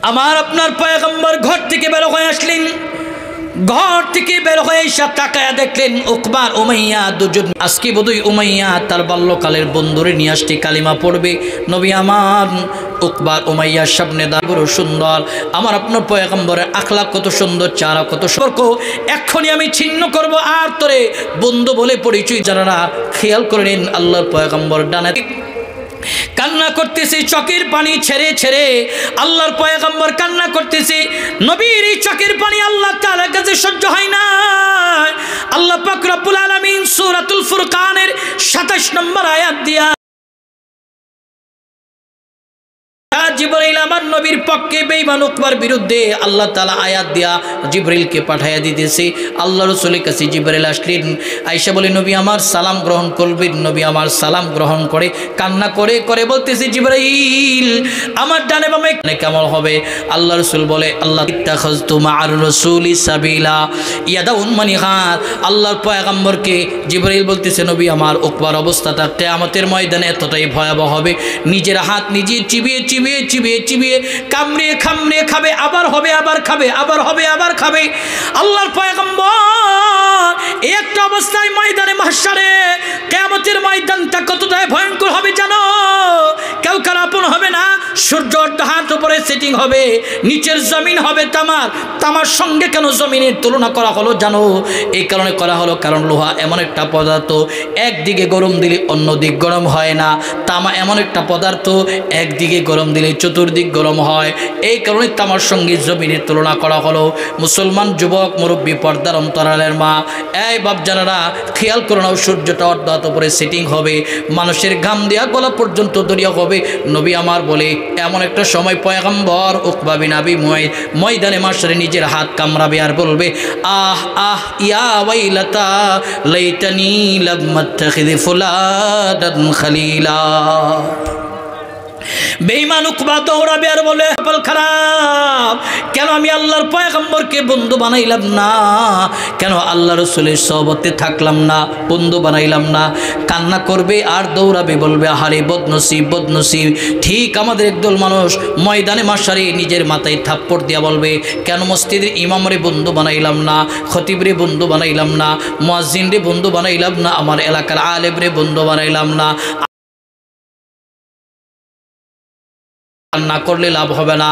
আমার আপনার পয়গম্বর ঘর থেকে বের হয়ে আসলেন। ঘর থেকে বের হয়ে এসে তাকায়া দেখলেন উকবা আর উমাইয়া দুজন। আজকে বোধহয় উমাইয়া তার বাল্যকালের বন্ধুরে নিয়ে আসতে কালিমা পড়বে। নবী আমার উকবা আর উমাইয়ার সামনে বড় সুন্দর, আমার আপনার পয়গম্বরের আখলাক কত সুন্দর, চারা কত সম্পর্ক এক্ষুনি আমি ছিন্ন করব, আর তোরে বন্ধু বলে পরিচয় জানা। খেয়াল করে নিন আল্লাহর পয়গম্বর ডানে কান্না করতেছে, চোখের পানি ছেড়ে ছেড়ে আল্লাহর পয়গম্বর কান্না করতেছে। নবীর এই চোখের পানি আল্লাহ তাআলার কাছে সহ্য হয় না। আল্লাহ পাক রব্বুল আলামিন সূরাতুল ফুরকানের 27 নম্বর আয়াত দিয়া জিবরাইল আমার নবীর পক্ষে বেঈমান উকবার বিরুদ্ধে আল্লাহ তাআলা আয়াত দিয়া জিবরাইলকে পাঠাইয়া দিতেছে। আল্লাহ রাসূলের কাছে জিবরাইল আসলেন, আয়েশা বলে নবী আমার সালাম গ্রহণ করবেন। নবী আমার সালাম গ্রহণ করে কান্না করে করে বলতেছে জিবরাইল আমার ডানে বামে কেমন হবে? আল্লাহ রাসূল বলে আল্লাহ ইত্তাখাযতু মা'আর রাসূলি সাবিলা ইয়াদাউন মানিহাত। আল্লাহর পয়গম্বরকে জিবরাইল বলতেছে নবী আমার উকবার অবস্থাটা কিয়ামতের ময়দানে এতটাই ভয়াবহ হবে, নিজের হাত নিজে চিবিয়ে চিবিয়ে চিবিয়ে চিবিয়ে কামড়িয়ে খামড়িয়ে খাবে, আবার হবে আবার খাবে, আবার হবে আবার খাবে। আল্লাহর পয়গম্বর এই একটা অবস্থায় ময়দানে মাহশারে কিয়ামতের ময়দানটা কতটাই ভয়ঙ্কর হবে জানো? কেউ কারো আপন হবে না, সূর্য হাত উপরে সেটিং হবে, নিচের জমিন হবে তামার। তামার সঙ্গে কেন জমিনের তুলনা করা হলো জানো? এই কারণে করা হলো কারণ লোহা এমন একটা পদার্থ একদিকে গরম দিলে অন্য দিক গরম হয় না। তামা এমন একটা পদার্থ একদিকে গরম দিলে চতুর্দিক গরম হয়। এই কারণে তামার সঙ্গে জমিনের তুলনা করা হলো। মুসলমান যুবক মুরব্বী পর্দার অন্তরালের মা, এই বাপজানারা খেয়াল করে নাও, সূর্যটা অর্ধাত উপরে সেটিং হবে, মানুষের ঘাম দেওয়া গলা পর্যন্ত দরিয়া হবে। নবী আমার বলে এমন একটা সময় পয়গম্বর উকবা বিন আবি মুআইদ ময়দানে মাশরে নিজের হাত কামড়াবে আর বলবে আহ আহ ইয়া ওয়াইলাতা লাইতানি লাম আত্তাখিযু ফুলাদান খালিলা। বেঈমান উকবা দৌড়াবে আর বলে কপাল খারাপ, কেন আমি আল্লাহর পয়গম্বরকে বন্ধু বানাইলাম না, কেন আল্লাহ রাসূলের সোহবতে থাকলাম না, বন্ধু বানাইলাম না। কান্না করবে আর দৌড়াবে, বলবে আহারে বদনসিব বদনসিব। ঠিক আমাদের একদল মানুষ ময়দানে মাশারে নিজের মাথায় থাপ্পড় দিয়া বলবে কেন মসজিদের ইমামরে বন্ধু বানাইলাম না, খতিবরে বন্ধু বানাইলাম না, মুয়াজ্জিনরে বন্ধু বানাইলাম না, আমার এলাকার আলেমরে বন্ধু বানাইলাম না। কান্না করলে লাভ হবে না।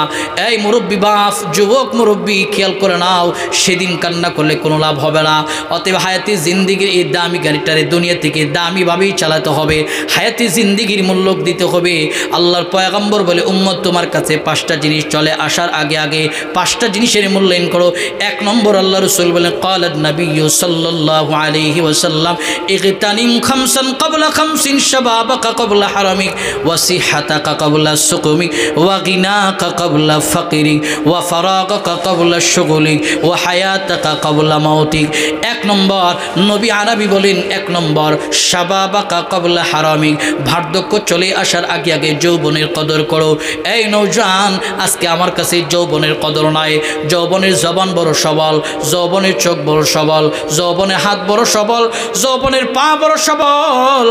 এই মুরব্বী বাপ, যুবক মুরব্বী, খেয়াল করে নাও, সেদিন কান্না করলে কোনো লাভ হবে না। অতএব হায়াতি জিন্দিগির এই দামি গাড়িটারে দুনিয়া থেকে দামিভাবেই চালাতে হবে, হায়াতি জিন্দিগির মূল্য দিতে হবে। আল্লাহর পয়গম্বর বলে, উম্মত তোমার কাছে 5টা জিনিস চলে আসার আগে আগে 5টা জিনিসের মূল্যায়ন করো। 1 নম্বর, আল্লাহ রাসূল বলেন, ক্বালান নবিয়্যু সাল্লাল্লাহু আলাইহি ওয়াসাল্লাম, ইগতানিম খামসান ক্বাবলা খামসিন, শাবাবাকা ক্বাবলা হারামিক, ওয়া সিহহাতাকা ক্বাবলা সুকুমিক, ওয়া গিনাকা ক্বাবলা ফাকরিক, ওয়া ফারাগাকা ক্বাবলা শুগুলিক, ওয়া হায়াতাকা ক্বাবলা মাউতিক। 1 নম্বর, নবী আরবি বলেন, 1 নম্বর, শাবাবাকা ক্বাবলা হারামিক, বার্ধক্য চলে আসার আগে আগে যৌবনের কদর করো। এই নওজোয়ান, আজকে আমার কাছে যৌবনের কদর নাই। যৌবনের জবান বড় সবল, যৌবনের চোখ বড় সবল, যৌবনের হাত বড় সবল, যৌবনের পা বড় সবল।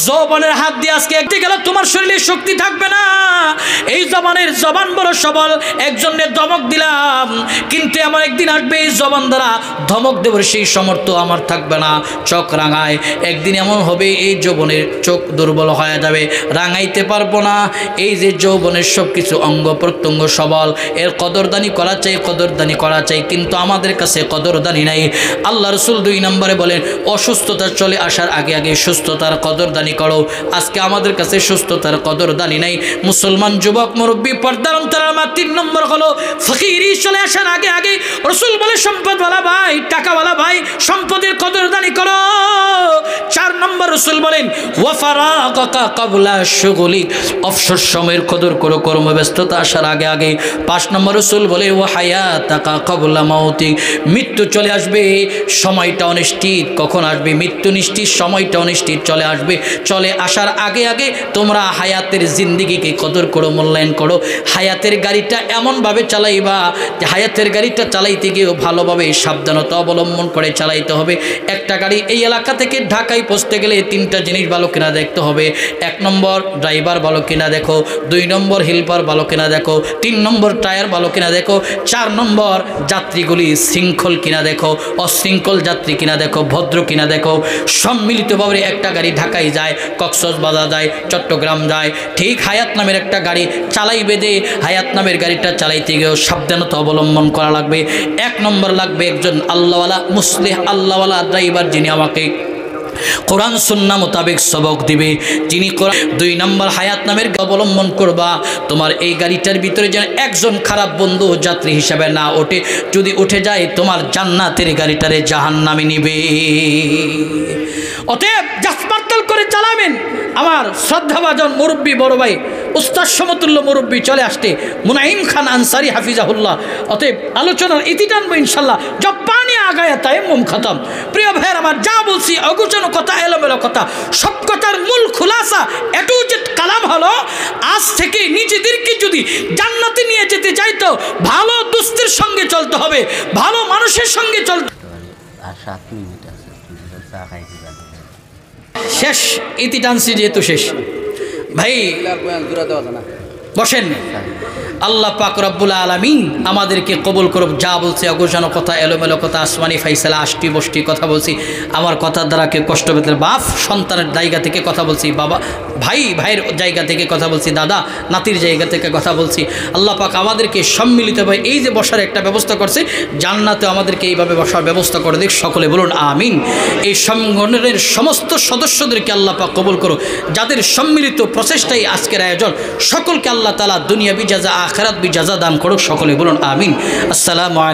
যৌবনের হাত দিয়ে আজকে একদিকে গেলে তোমার শরীরে শক্তি থাকবে না। এই জবান বড় সবল, একজনের ধমক দিলাম, কিন্তু এমন একদিন আসবে এই জবান দ্বারা ধমক দেবার সেই সামর্থ্য আমার থাকবে না। চোখ রাঙায়, একদিন এমন হবে এই যৌবনের চোখ দুর্বল হয়ে যাবে, রাঙাইতে পারবো না। এই যে যৌবনের সব কিছু অঙ্গ প্রত্যঙ্গ সবল, এর কদরদানি করা চাই, কদরদানি করা চাই, কিন্তু আমাদের কাছে কদরদানি নাই। আল্লাহ রাসূল 2 নম্বরে বলেন, অসুস্থতা চলে আসার আগে আগে সুস্থতার কদরদানি করো। আজকে আমাদের কাছে সুস্থতার কদরদানি নাই। মুসলমান যুবক মুরব্বী, পর্দার অন্তরাল মা, 3 নম্বর হলো ফকিরি চলে আসার আগে আগে রাসূল বলে, সম্পদওয়ালা ভাই, টাকাওয়ালা ভাই, সম্পদের কদরদানি করো। 4 নম্বর, রাসূল বলেন, ওয়া ফারাগাকা ক্বাবলা শুগুলিক, অবসর সময়ের কদর করো, কর্মব্যস্ততা আসার আগে আগে। 5 নম্বর, রাসূল বলে, ওয়া হায়াতাকা ক্বাবলা মাউতিক, মৃত্যু চলে আসবে, সময়টা অনিশ্চিত, কখন আসবে মৃত্যু নিশ্চিত, সময়টা অনিশ্চিত, চলে আসবে। চলে আসার আগে আগে তোমরা হায়াতের জিন্দিগিকে কদর করো, মূল্যায়ন করো। হায়াতের গাড়িটা এমনভাবে চালাইবা যে হায়াতের গাড়িটা চালাইতে গিয়েও ভালোভাবে সাবধানতা অবলম্বন করে চালাইতে হবে। একটা গাড়ি এই এলাকা থেকে ঢাকায় পৌঁছতে গেলে 3টা জিনিস ভালো কিনা দেখতে হবে। 1 নম্বর, ড্রাইভার ভালো কিনা দেখো, 2 নম্বর, হেল্পার ভালো কিনা দেখো, 3 নম্বর, টায়ার ভালো কিনা দেখো, 4 নম্বর, যাত্রীগুলি শৃঙ্খল কিনা দেখো, অশৃঙ্খল যাত্রী কিনা দেখো, ভদ্র কিনা দেখো। সম্মিলিতভাবে একটা গাড়ি ঢাকায় যায়, কক্সবাজার যায়, চট্টগ্রাম যায়, ঠিক হায়াত নামের একটা গাড়ি চালাইবে যে হায়াত নামের গাড়িটা চালাইতে গিয়েও সাবধানতা অবলম্বন করা লাগবে। 1 নম্বর লাগবে একজন আল্লাহওয়ালা মুসলিহ, আল্লাহওয়ালা ড্রাইভার, যিনি আমাকে কোরআন সুন্নাহ মোতাবেক সবক দিবে, যিনি কোরআন। 2 নম্বর, হায়াত নামের অবলম্বন করবা। তোমার এই গাড়িটার ভিতরে যেন একজন খারাপ বন্ধু যাত্রী হিসাবে না ওঠে, যদি উঠে যায় তোমার জান্নাতের গাড়িটারে জাহান্নামে নিবে। অতএব জাসপাতাল করে চালাবেন। আমার শ্রদ্ধাভাজন মুরব্বী বড় ভাই, উস্তাদ সমতুল্য মুরব্বী চলে আসতে, মুনাইম খান আনসারি হাফিজাহুল্লাহ। অতএব আলোচনার ইতি টানবো ইনশাল্লাহ। জব পানি আগায়া তায়াম্মুম খতম। প্রিয় ভাইয়ের আমার, যা বলছি অগুছানো কথা, এলোমেলো কথা, সব কথার মূল খুলাসা A to Z কালাম হলো, আজ থেকে নিজেদেরকে যদি জান্নাতে নিয়ে যেতে চাই তো ভালো দোস্তের সঙ্গে চলতে হবে, ভালো মানুষের সঙ্গে চলতে। আর 7 মিনিট আছে, চা খাইতে যাবে। শেষ, ইতি টানছি যেহেতু শেষ। ভাই বসেন। আল্লাহ পাক রব্বুল আলামিন আমাদেরকে কবুল করুক। যা বলছি অগোছানো কথা, এলোমেলো কথা, আসমানি ফাইসালা, আষ্টি বষ্টি কথা বলছি, আমার কথার দ্বারা কেউ কষ্ট পেতে, বাপ সন্তানের জায়গা থেকে কথা বলছি, বাবা ভাইয়ের জায়গা থেকে কথা বলছি, দাদা নাতির জায়গা থেকে কথা বলছি। আল্লাহ পাক আমাদেরকে সম্মিলিতভাবে এই যে বসার একটা ব্যবস্থা করছে, জান্নাতে আমাদেরকে এইভাবে বসার ব্যবস্থা করে দিক। সকলে বলুন আমিন। এই সংগঠনের সমস্ত সদস্যদেরকে আল্লাহ পাক কবুল করুক, যাদের সম্মিলিত প্রচেষ্টাই আজকের আয়োজন। সকলকে আল্লাহ তাআলা দুনিয়া বিজাজা আখিরাত বিজাজা দান করুক। সকলে বলুন আমিন। আসসালামু আলাইকুম।